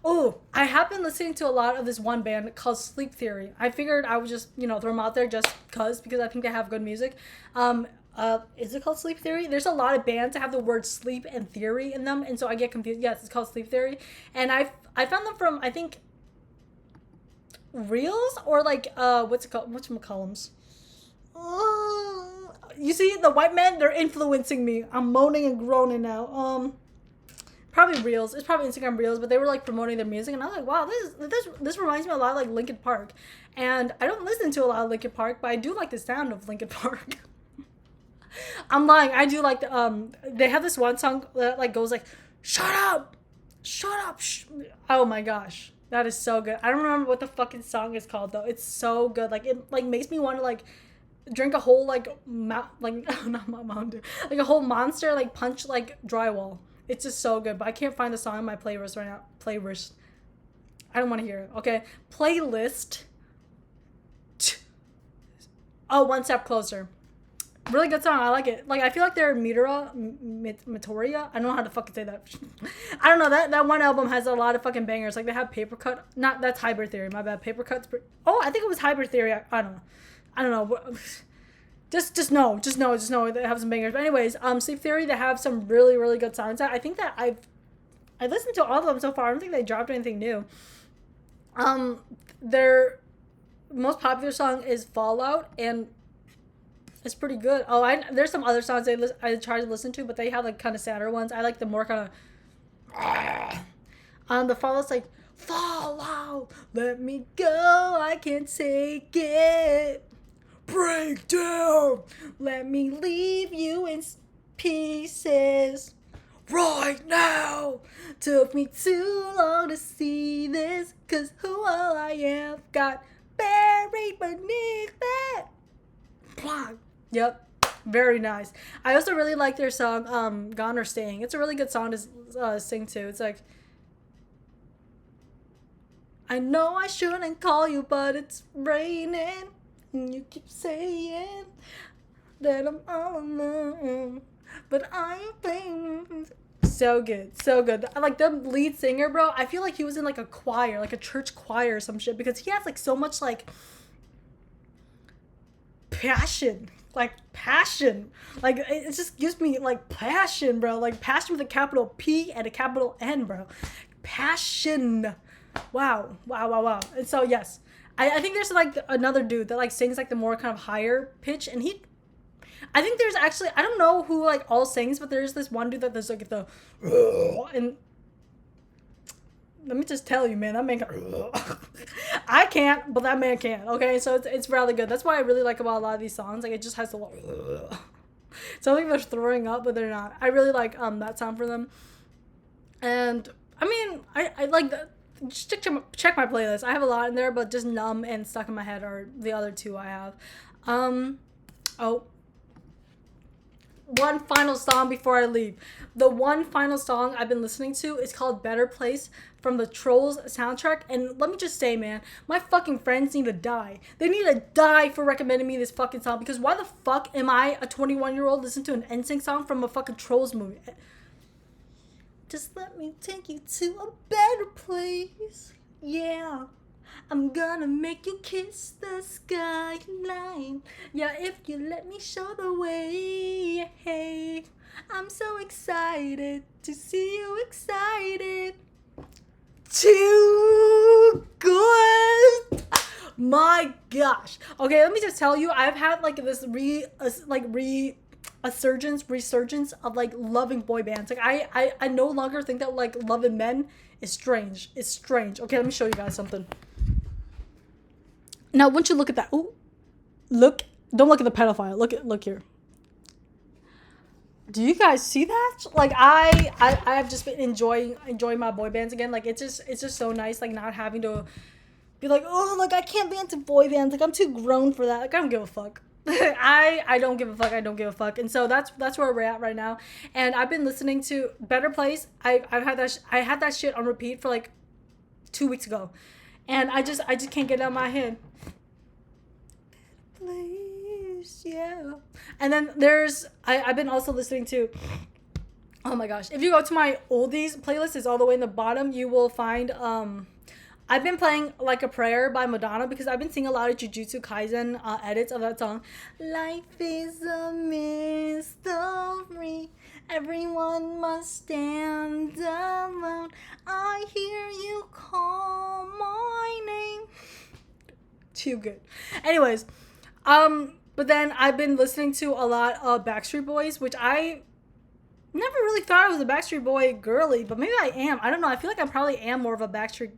Oh, I have been listening to a lot of this one band called Sleep Theory. I figured I would just, throw them out there just because I think they have good music. Is it called Sleep Theory? There's a lot of bands that have the word sleep and theory in them, and so I get confused. Yes, it's called Sleep Theory. And I found them from, I think, Reels or like, what's it called? Whatchamacallums? You see, the white men, they're influencing me. I'm moaning and groaning now. Probably Reels. It's probably Instagram Reels, but they were like promoting their music, and I was like, wow, this reminds me a lot of like Linkin Park. And I don't listen to a lot of Linkin Park, but I do like the sound of Linkin Park. I'm lying. I do like the they have this one song that like goes like, shut up. Oh my gosh, that is so good. I don't remember what the fucking song is called though. It's so good. Like, it like makes me want to like drink a whole like not Mountain Dew, like a whole Monster, like punch like drywall. It's just so good, but I can't find the song in my playlist right now. Playlist. I don't want to hear it. Okay, playlist. Oh, One Step Closer. Really good song. I like it. Like, I feel like they're Mitoria. I don't know how to fucking say that. I don't know. That one album has a lot of fucking bangers. Like, they have Paper Cut. That's Hybrid Theory. My bad. Paper Cut's. Oh, I think it was Hybrid Theory. I don't know. Just know they have some bangers. But anyways, Sleep Theory, they have some really, really good songs. I think that I've listened to all of them so far. I don't think they dropped anything new. Their most popular song is Fallout, and it's pretty good. Oh, there's some other songs I try to listen to, but they have like kind of sadder ones. I like the more kind of the Fallout's like, Fallout, let me go, I can't take it. Break down, let me leave you in pieces right now. Took me too long to see this, 'cause who all I am got buried beneath that. Yep, Very nice. I also really like their song, Gone or Staying. It's a really good song to sing to. It's like, I know I shouldn't call you, but it's raining. And you keep saying that I'm all alone. But I'm playing. So good. So good. I like the lead singer, bro. I feel like he was in like a choir, like a church choir or some shit, because he has like so much like passion. Like passion. Like it just gives me like passion, bro. Like passion with a capital P and a capital N, bro. Passion. Wow. Wow, wow, wow. And so yes. I think there's like another dude that like sings like the more kind of higher pitch, and I think there's actually, I don't know who like all sings, but there's this one dude that does like the and let me just tell you, man, that man can, I can't, but that man can. Okay, so it's really good. That's what I really like about a lot of these songs. Like it just has a lot. So I think they're throwing up, but they're not. I really like that sound for them. And I mean, I like the, just check my playlist. I have a lot in there, but just Numb and Stuck in My Head are the other two I have. Oh, one final song before I leave. The one final song I've been listening to is called Better Place from the Trolls soundtrack. And let me just say, man, my fucking friends need to die. They need to die for recommending me this fucking song, because why the fuck am I, a 21-year-old, listening to an NSYNC song from a fucking Trolls movie? Just let me take you to a better place. Yeah. I'm gonna make you kiss the skyline. Yeah, if you let me show the way. Hey, I'm so excited to see you excited. Too good. My gosh. Okay, let me just tell you, I've had like this resurgence of like loving boy bands. Like I no longer think that like loving men is strange. It's strange. Okay, let me show you guys something. Now, once you look at that, ooh, look, don't look at the pedophile. Look here. Do you guys see that? Like I have just been enjoying my boy bands again. Like it's just so nice, like not having to be like, oh, like I can't be into boy bands. Like I'm too grown for that. Like I don't give a fuck. I don't give a fuck. I don't give a fuck. And so that's where we're at right now. And I've been listening to Better Place. I had that shit on repeat for like 2 weeks ago, and I just can't get it out of my head. Place, yeah. And then there's I've been also listening to, oh my gosh, if you go to my oldies playlist, is all the way in the bottom, you will find I've been playing Like a Prayer by Madonna, because I've been seeing a lot of Jujutsu Kaisen edits of that song. Life is a mystery, everyone must stand alone, I hear you call my name. Too good. Anyways, but then I've been listening to a lot of Backstreet Boys, which I never really thought I was a Backstreet Boy girly, but maybe I am. I don't know. I feel like I probably am more of a Backstreet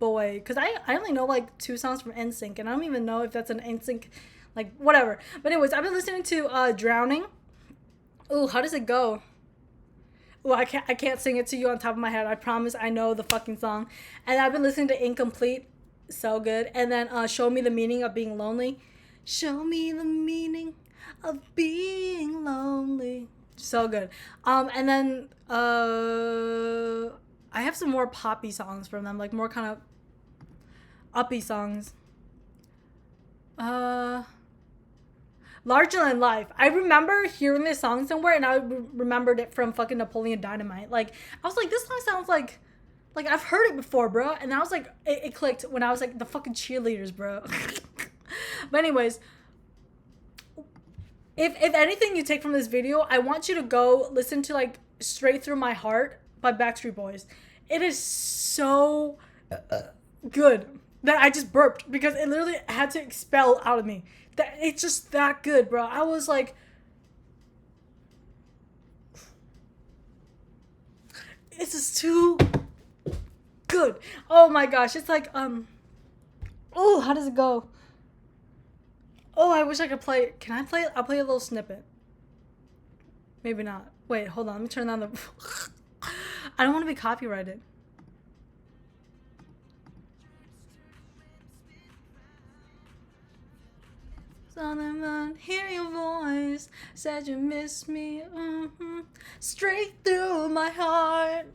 Boy, because I only know like 2 songs from NSYNC, and I don't even know if that's an NSYNC, like whatever. But anyways, I've been listening to Drowning. Ooh, how does it go? Ooh, I can't sing it to you on top of my head. I promise I know the fucking song. And I've been listening to Incomplete. So good. And then Show Me the Meaning of Being Lonely. Show me the meaning of being lonely. So good. And then I have some more poppy songs from them, like more kind of uppy songs. Larger Than Life. I remember hearing this song somewhere, and I remembered it from fucking Napoleon Dynamite. Like I was like, this song sounds like I've heard it before, bro. And I was like, it clicked when I was like, the fucking cheerleaders, bro. But anyways, if anything you take from this video, I want you to go listen to like Straight Through My Heart by Backstreet Boys. It is so good that I just burped, because it literally had to expel out of me. That it's just that good, bro. I was like, this is too good. Oh my gosh, it's like oh, how does it go? Oh, I wish I could play. Can I play it? I'll play a little snippet. Maybe not. Wait, hold on. Let me turn down the I don't want to be copyrighted. Something hear your voice, said you miss me, straight through my heart.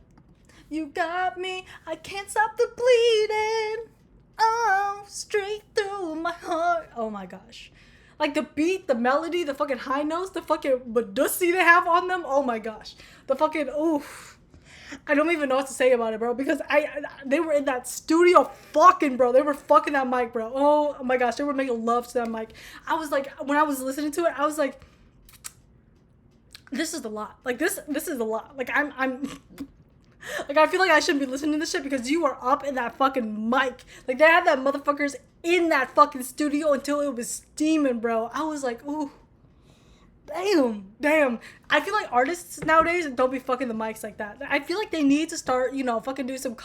You got me, I can't stop the bleeding. Oh, straight through my heart. Oh my gosh. Like the beat, the melody, the fucking high notes, the fucking Badusi they have on them. Oh my gosh. The fucking, oof. I don't even know what to say about it, bro, because they were in that studio fucking, bro. They were fucking that mic, bro. Oh my gosh, they were making love to that mic. I was like, when I was listening to it, I was like, this is a lot. Like this is a lot. Like I'm like I feel like I shouldn't be listening to this shit because you are up in that fucking mic. Like they had that motherfuckers in that fucking studio until it was steaming, bro. I was like, ooh. Damn. I feel like artists nowadays don't be fucking the mics like that. I feel like they need to start, fucking do some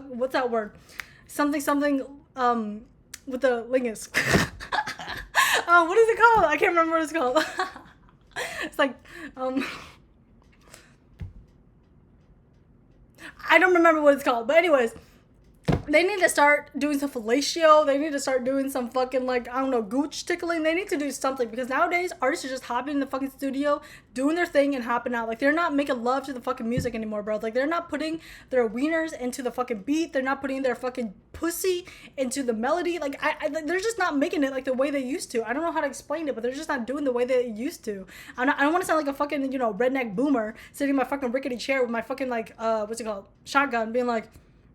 what's that word? Something, with the lingus. What is it called? I can't remember what it's called. It's like, I don't remember what it's called. But anyways, they need to start doing some fellatio. They need to start doing some fucking, like, I don't know, gooch tickling. They need to do something because nowadays artists are just hopping in the fucking studio, doing their thing and hopping out. Like, they're not making love to the fucking music anymore, bro. Like, they're not putting their wieners into the fucking beat. They're not putting their fucking pussy into the melody. Like, they're just not making it like the way they used to. I don't know how to explain it, but they're just not doing the way they used to. I don't want to sound like a fucking, redneck boomer sitting in my fucking rickety chair with my fucking, like, what's it called? Shotgun, being like,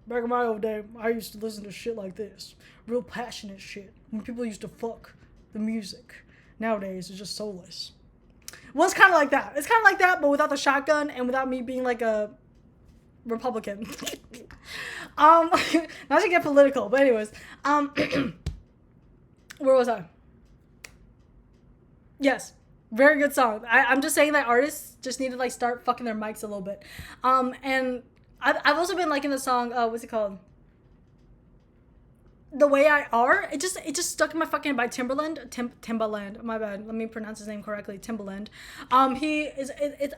back in my old day, I used to listen to shit like this. Real passionate shit. When people used to fuck the music. Nowadays, it's just soulless. Well, it's kind of like that. It's kind of like that, but without the shotgun and without me being like a Republican. Not to get political, but anyways. Where was I? Yes. Very good song. I'm just saying that artists just need to like start fucking their mics a little bit. And I've also been liking the song, what's it called? The Way I Are. It just stuck in my fucking, by Timbaland. Timbaland. My bad. Let me pronounce his name correctly. Timbaland. He is, it's,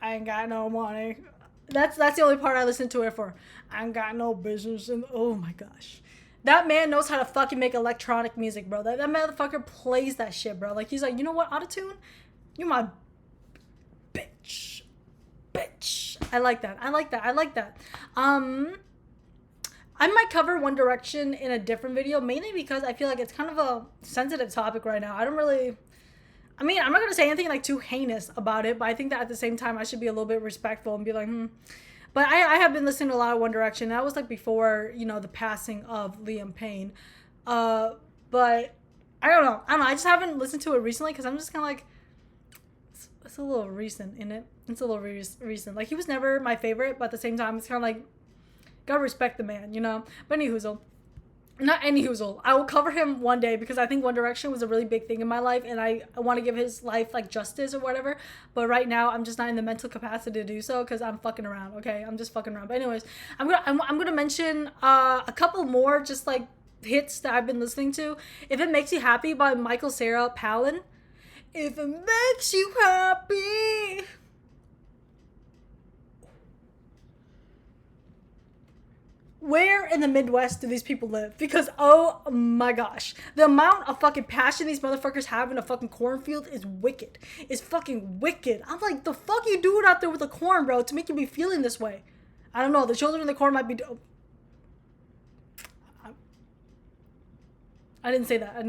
I ain't got no money. That's the only part I listen to it for. I ain't got no business. And oh my gosh. That man knows how to fucking make electronic music, bro. That motherfucker plays that shit, bro. Like, he's like, you know what, autotune? You're my bitch. I like that. I might cover One Direction in a different video, mainly because I feel like it's kind of a sensitive topic right now. I'm not going to say anything like too heinous about it, but I think that at the same time I should be a little bit respectful and be like, But I have been listening to a lot of One Direction. That was like before, the passing of Liam Payne. But I don't know. I just haven't listened to it recently because I'm just kind of like, it's a little recent, isn't it? It's a little recent. Like, he was never my favorite, but at the same time, it's kind of like, gotta respect the man, But not any hoozle. I will cover him one day because I think One Direction was a really big thing in my life, and I want to give his life like justice or whatever. But right now, I'm just not in the mental capacity to do so because I'm fucking around. Okay, I'm just fucking around. But anyways, I'm gonna mention a couple more just like hits that I've been listening to. If It Makes You Happy by Michael Cera Palin. If it makes you happy. Where in the Midwest do these people live? Because, oh my gosh, the amount of fucking passion these motherfuckers have in a fucking cornfield is wicked. It's fucking wicked. I'm like, the fuck you doing out there with the corn, bro, to make you be feeling this way? I don't know. The children in the corn might be... I didn't say that.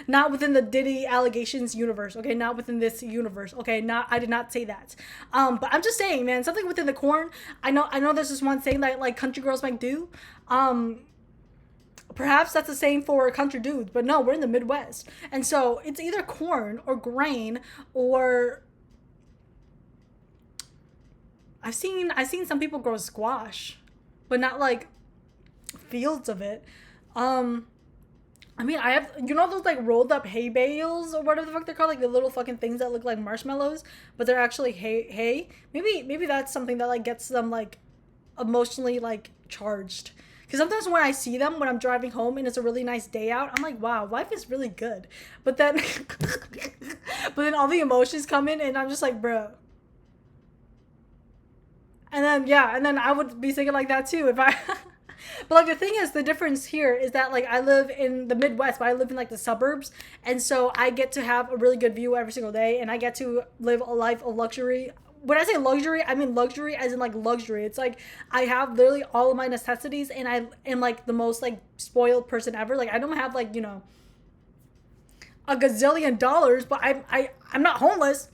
Not within the Diddy allegations universe, okay? Not within this universe, okay? I did not say that. But I'm just saying, man, something within the corn. I know there's this one saying that, like, country girls might do. Perhaps that's the same for country dudes, but no, we're in the Midwest. And so it's either corn or grain or... I've seen some people grow squash, but not, like, fields of it. I have, those like rolled up hay bales or whatever the fuck they're called, like the little fucking things that look like marshmallows, but they're actually hay. Maybe that's something that like gets them like emotionally like charged. Because sometimes when I see them when I'm driving home and it's a really nice day out, I'm like, wow, life is really good. But then, all the emotions come in and I'm just like, bro. And then I would be thinking like that too if I. But like the thing is, the difference here is that like I live in the Midwest, but I live in like the suburbs, and so I get to have a really good view every single day, and I get to live a life of luxury. When I say luxury, I mean luxury as in like luxury. It's like I have literally all of my necessities, and I am like the most like spoiled person ever. Like I don't have like, you know, a gazillion dollars, but I'm not homeless.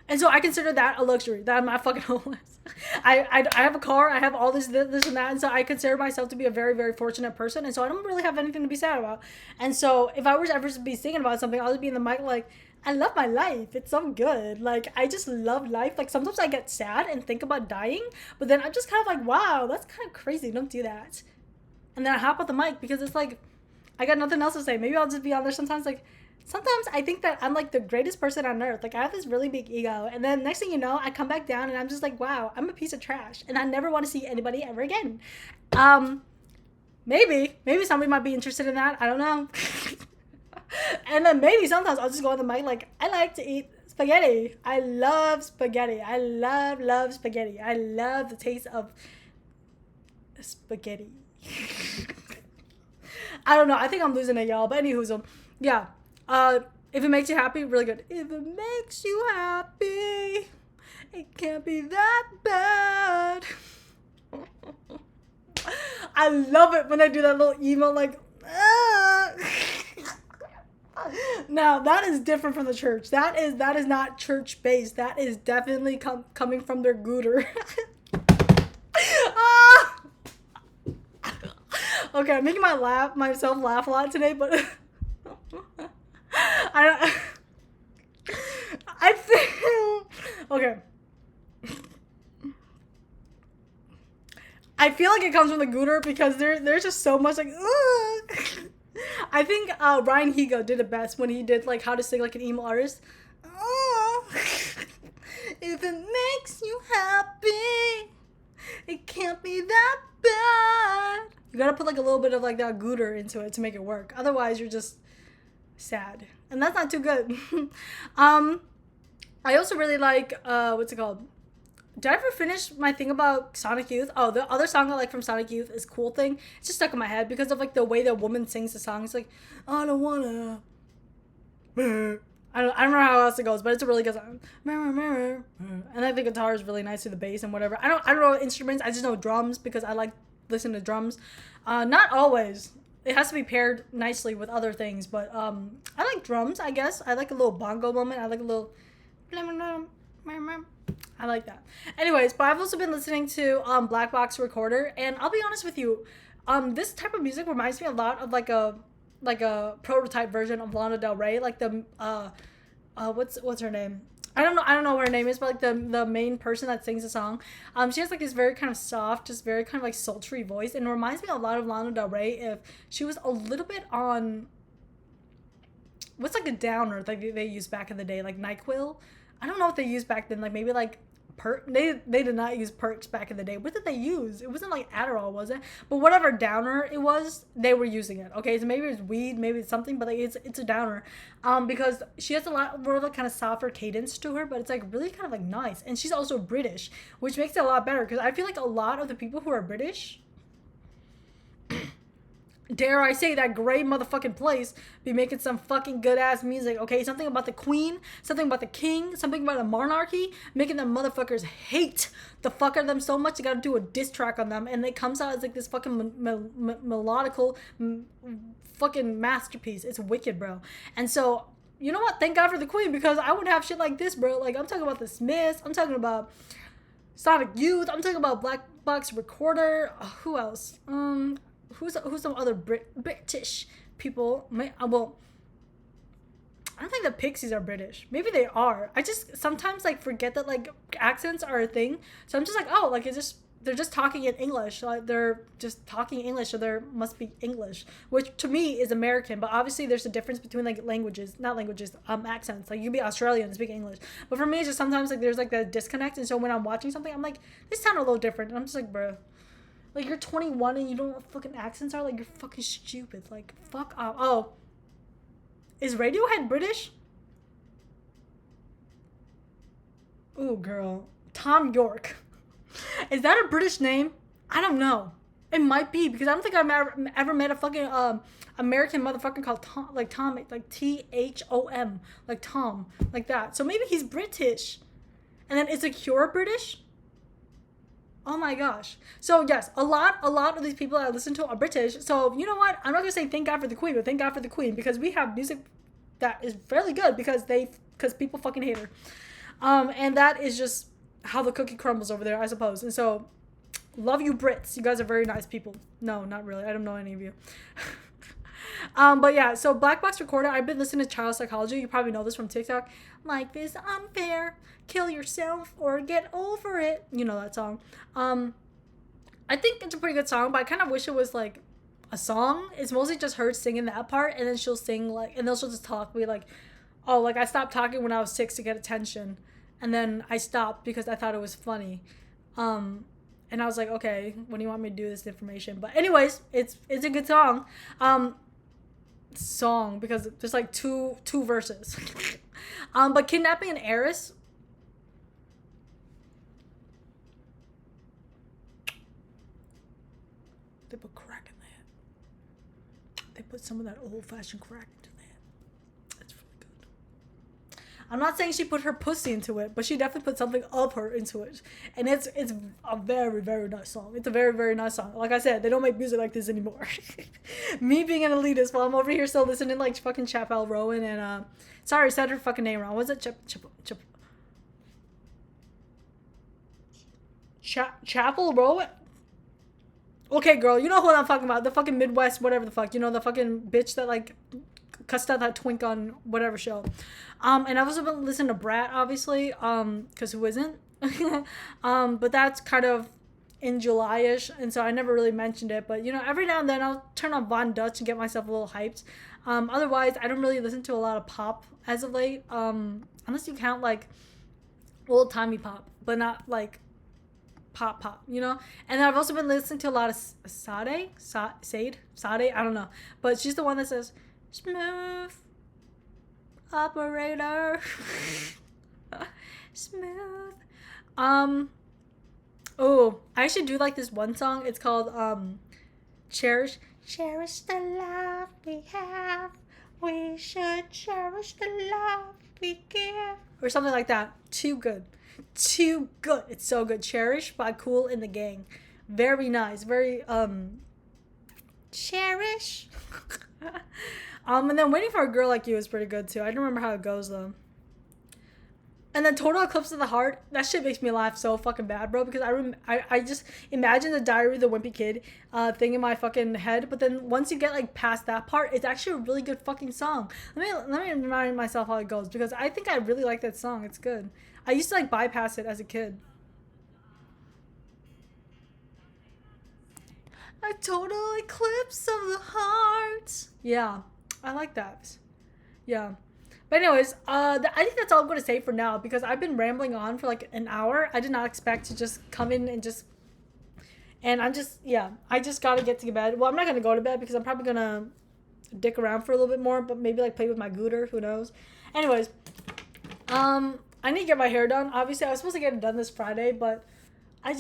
And so I consider that a luxury, that I'm not fucking homeless. I have a car, I have all this and that, and so I consider myself to be a very, very fortunate person, and so I don't really have anything to be sad about. And so if I was ever to be thinking about something, I'll just be in the mic like, I love my life. It's so good. Like, I just love life. Like, sometimes I get sad and think about dying, but then I'm just kind of like, wow, that's kind of crazy. Don't do that. And then I hop on the mic because it's like, I got nothing else to say. Maybe I'll just be on there sometimes like, sometimes I think that I'm like the greatest person on earth. Like I have this really big ego, and then next thing you know, I come back down and I'm just like, wow, I'm a piece of trash, and I never want to see anybody ever again. Maybe somebody might be interested in that. I don't know. And then maybe sometimes I'll just go on the mic like, I like to eat spaghetti. I love spaghetti. I love spaghetti. I love the taste of spaghetti. I don't know. I think I'm losing it, y'all. But anywho, yeah. If it makes you happy, really good. If it makes you happy, it can't be that bad. I love it when I do that little emo, like, ah. Now that is different from the church. That is not church based. That is definitely coming from their gooter. Ah. Okay, I'm making myself laugh a lot today, but I feel okay. I feel like it comes from the gooter because there's just so much like. I think Ryan Higo did it best when he did like how to sing like an emo artist. If it makes you happy, it can't be that bad. You gotta put like a little bit of like that gooter into it to make it work. Otherwise, you're just sad, and that's not too good. I also really like what's it called? Did I ever finish my thing about Sonic Youth? Oh, the other song I like from Sonic Youth is Cool Thing. It's just stuck in my head because of like the way the woman sings the song. It's like, I don't wanna. I don't remember how else it goes, but it's a really good song. And I think the guitar is really nice to the bass and whatever. I don't know instruments. I just know drums because I like listening to drums. Not always. It has to be paired nicely with other things, but I like drums, I guess. I like a little bongo moment. I like a little. I like that. Anyways, but I've also been listening to Black Box Recorder, and I'll be honest with you, this type of music reminds me a lot of like a prototype version of Lana Del Rey, like the what's her name? I don't know what her name is, but like the main person that sings the song, she has like this very kind of soft, just very kind of like sultry voice, and it reminds me a lot of Lana Del Rey if she was a little bit on. What's like a downer like they used back in the day, like NyQuil. I don't know what they used back then, like maybe like they did not use perks back in the day. What did they use? It wasn't like Adderall, was it? But whatever downer it was, they were using it. Okay, so maybe it's weed, maybe it's something, but like it's a downer. Because she has a lot more of like kind of softer cadence to her, but it's like really kind of like nice. And she's also British, which makes it a lot better because I feel like a lot of the people who are British, dare I say, that great motherfucking place be making some fucking good ass music, okay? Something about the queen, something about the king, something about a monarchy, making them motherfuckers hate the fuck out of them so much you gotta do a diss track on them, and it comes out as like this fucking melodical fucking masterpiece. It's wicked, bro. And so, you know what? Thank God for the queen, because I wouldn't have shit like this, bro. Like, I'm talking about the Smiths, I'm talking about Sonic Youth, I'm talking about Black Box Recorder, who else? Who's some other British people? Well, I don't think the Pixies are British. Maybe they are. I just sometimes like forget that like accents are a thing. So I'm just like, oh, like they're just talking in English. Like they're just talking English, so there must be English, which to me is American. But obviously there's a difference between like accents. Like you can be Australian and speak English. But for me, it's just sometimes like there's like that disconnect. And so when I'm watching something, I'm like, this sounds a little different. And I'm just like, bro. Like, you're 21 and you don't know what fucking accents are? Like, you're fucking stupid. Like, fuck off. Oh. Is Radiohead British? Ooh, girl. Tom York. Is that a British name? I don't know. It might be because I don't think I've ever met a fucking American motherfucker called Tom, like Thom, like Tom, like that. So maybe he's British, and then is Secure British? Oh my gosh. So yes, a lot of these people that I listen to are British. So you know what? I'm not gonna say thank God for the Queen, but thank God for the Queen because we have music that is fairly good because people fucking hate her. And that is just how the cookie crumbles over there, I suppose. And so, love you Brits. You guys are very nice people. No, not really. I don't know any of you. But yeah, so Black Box Recorder, I've been listening to Child Psychology. You probably know this from TikTok. Life is unfair. Kill yourself or get over it. You know that song. I think it's a pretty good song, but I kind of wish it was like a song. It's mostly just her singing that part, and then she'll sing like, and then she'll just talk, be like, oh, like I stopped talking when I was 6 to get attention, and then I stopped because I thought it was funny. And I was like, okay, when do you want me to do this information? But anyways, it's a good song. Because there's like two verses. But Kidnapping an Heiress. They put crack in that. They put some of that old-fashioned crack into that. It's really good. I'm not saying she put her pussy into it, but she definitely put something of her into it. And it's a very, very nice song. It's a very, very nice song. Like I said, they don't make music like this anymore. Me being an elitist while I'm over here still listening like fucking Chappelle Rowan and sorry, I said her fucking name wrong. Was it Chapel Rowan? Okay, girl, you know who I'm talking about. The fucking Midwest, whatever the fuck. You know, the fucking bitch that, like, cussed out that twink on whatever show. And I've also been listening to Brat, obviously, because who isn't? But that's kind of in July-ish, and so I never really mentioned it. But, you know, every now and then I'll turn on Von Dutch and get myself a little hyped. Otherwise, I don't really listen to a lot of pop as of late, unless you count, like, old-timey pop, but not, like, pop, you know. And then I've also been listening to a lot of Sade, I don't know, but she's the one that says smooth operator. Smooth. Oh, I actually do like this one song. It's called cherish the love we have, we should cherish the love we give, or something like that. Too good. It's so good. Cherish by Kool and the Gang. Very nice. Very cherish. And then Waiting for a Girl Like You is pretty good too. I don't remember how it goes though. And then Total Eclipse of the Heart, that shit makes me laugh so fucking bad, bro, because I just imagine the Diary of the Wimpy Kid thing in my fucking head, but then once you get like past that part, it's actually a really good fucking song. Let me remind myself how it goes, because I think I really like that song. It's good. I used to like bypass it as a kid. A total eclipse of the heart. Yeah, I like that. Yeah. But anyways, I think that's all I'm going to say for now because I've been rambling on for like an hour. I did not expect to just come in and just... And I'm just, yeah, I just got to get to bed. Well, I'm not going to go to bed because I'm probably going to dick around for a little bit more, but maybe like play with my gooter, who knows. Anyways, I need to get my hair done. Obviously, I was supposed to get it done this Friday, but I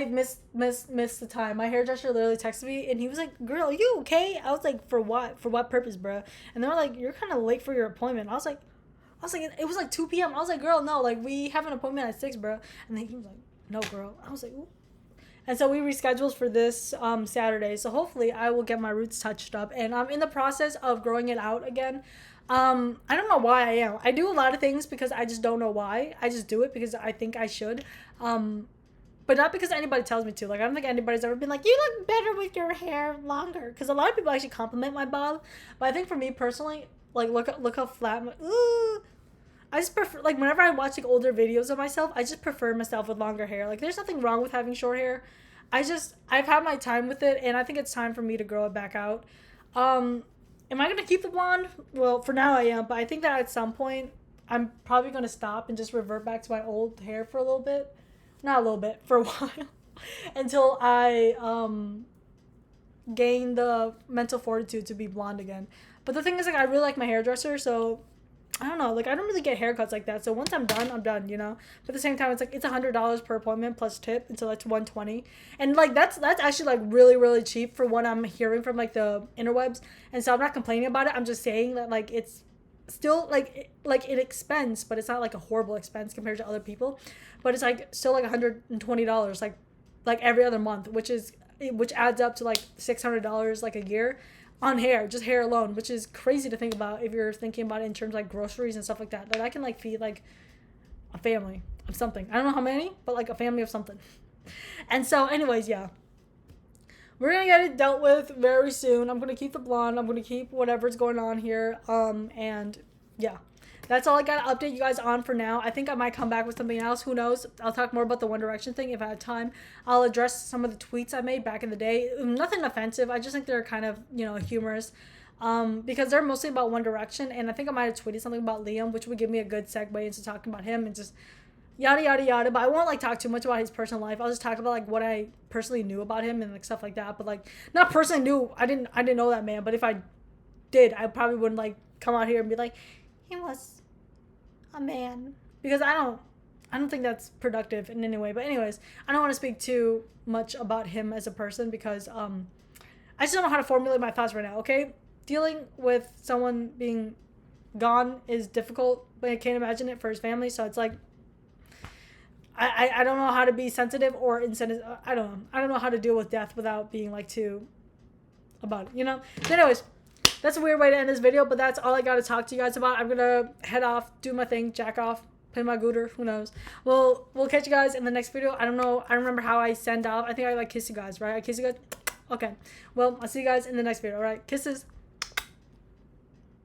missed the time. My hairdresser literally texted me and he was like, "Girl, are you okay?" I was like, "For what? For what purpose, bro?" And they were like, "You're kind of late for your appointment." I was like, it was like 2 p.m. I was like, "Girl, no, like we have an appointment at 6, bro." And then he was like, "No, girl." I was like, "Ooh." And so we rescheduled for this Saturday. So hopefully I will get my roots touched up. And I'm in the process of growing it out again. I don't know why I am. I do a lot of things because I just don't know why. I just do it because I think I should. But not because anybody tells me to. Like, I don't think anybody's ever been like, "You look better with your hair longer." Because a lot of people actually compliment my bob. But I think for me personally, like, look how flat my... Ooh. I just prefer... Like, whenever I watch, like, older videos of myself, I just prefer myself with longer hair. Like, there's nothing wrong with having short hair. I've had my time with it, and I think it's time for me to grow it back out. Am I going to keep the blonde? Well, for now I am. But I think that at some point, I'm probably going to stop and just revert back to my old hair for a little bit. Not a little bit, for a while. Until I gain the mental fortitude to be blonde again. But the thing is, like, I really like my hairdresser, so I don't know, like I don't really get haircuts like that. So once I'm done, I'm done, you know. But at the same time, it's like it's $100 per appointment plus tip, and so that's 120. And like that's actually like really cheap for what I'm hearing from like the interwebs. And so I'm not complaining about it. I'm just saying that like it's still like an expense, but it's not like a horrible expense compared to other people. But it's like still like $120 like every other month, which adds up to like $600 like a year on hair, just hair alone, which is crazy to think about if you're thinking about it in terms of like groceries and stuff like that. That I can like feed like a family of something. I don't know how many, but like a family of something. And so, anyways, yeah. We're gonna get it dealt with very soon. I'm gonna keep the blonde. I'm gonna keep whatever's going on here. And yeah. That's all I gotta update you guys on for now. I think I might come back with something else. Who knows? I'll talk more about the One Direction thing if I have time. I'll address some of the tweets I made back in the day. Nothing offensive. I just think they're kind of, you know, humorous. Because they're mostly about One Direction. And I think I might have tweeted something about Liam, which would give me a good segue into talking about him and just yada yada yada. But I won't like talk too much about his personal life. I'll just talk about like what I personally knew about him and like stuff like that. But like not personally knew. I didn't know that man. But if I did, I probably wouldn't like come out here and be like, he was a man, because I don't think that's productive in any way. But anyways, I don't want to speak too much about him as a person because I just don't know how to formulate my thoughts right now. Okay, dealing with someone being gone is difficult, but I can't imagine it for his family. So it's like I don't know how to be sensitive or insensitive. I don't know how to deal with death without being like too about it, you know. But anyways, that's a weird way to end this video, but that's all I got to talk to you guys about. I'm gonna head off, do my thing, jack off, play my gooter, who knows. We'll catch you guys in the next video. I don't know, I don't remember how I send off. I think I like kiss you guys, right? I kiss you guys. Okay, well, I'll see you guys in the next video. All right, kisses.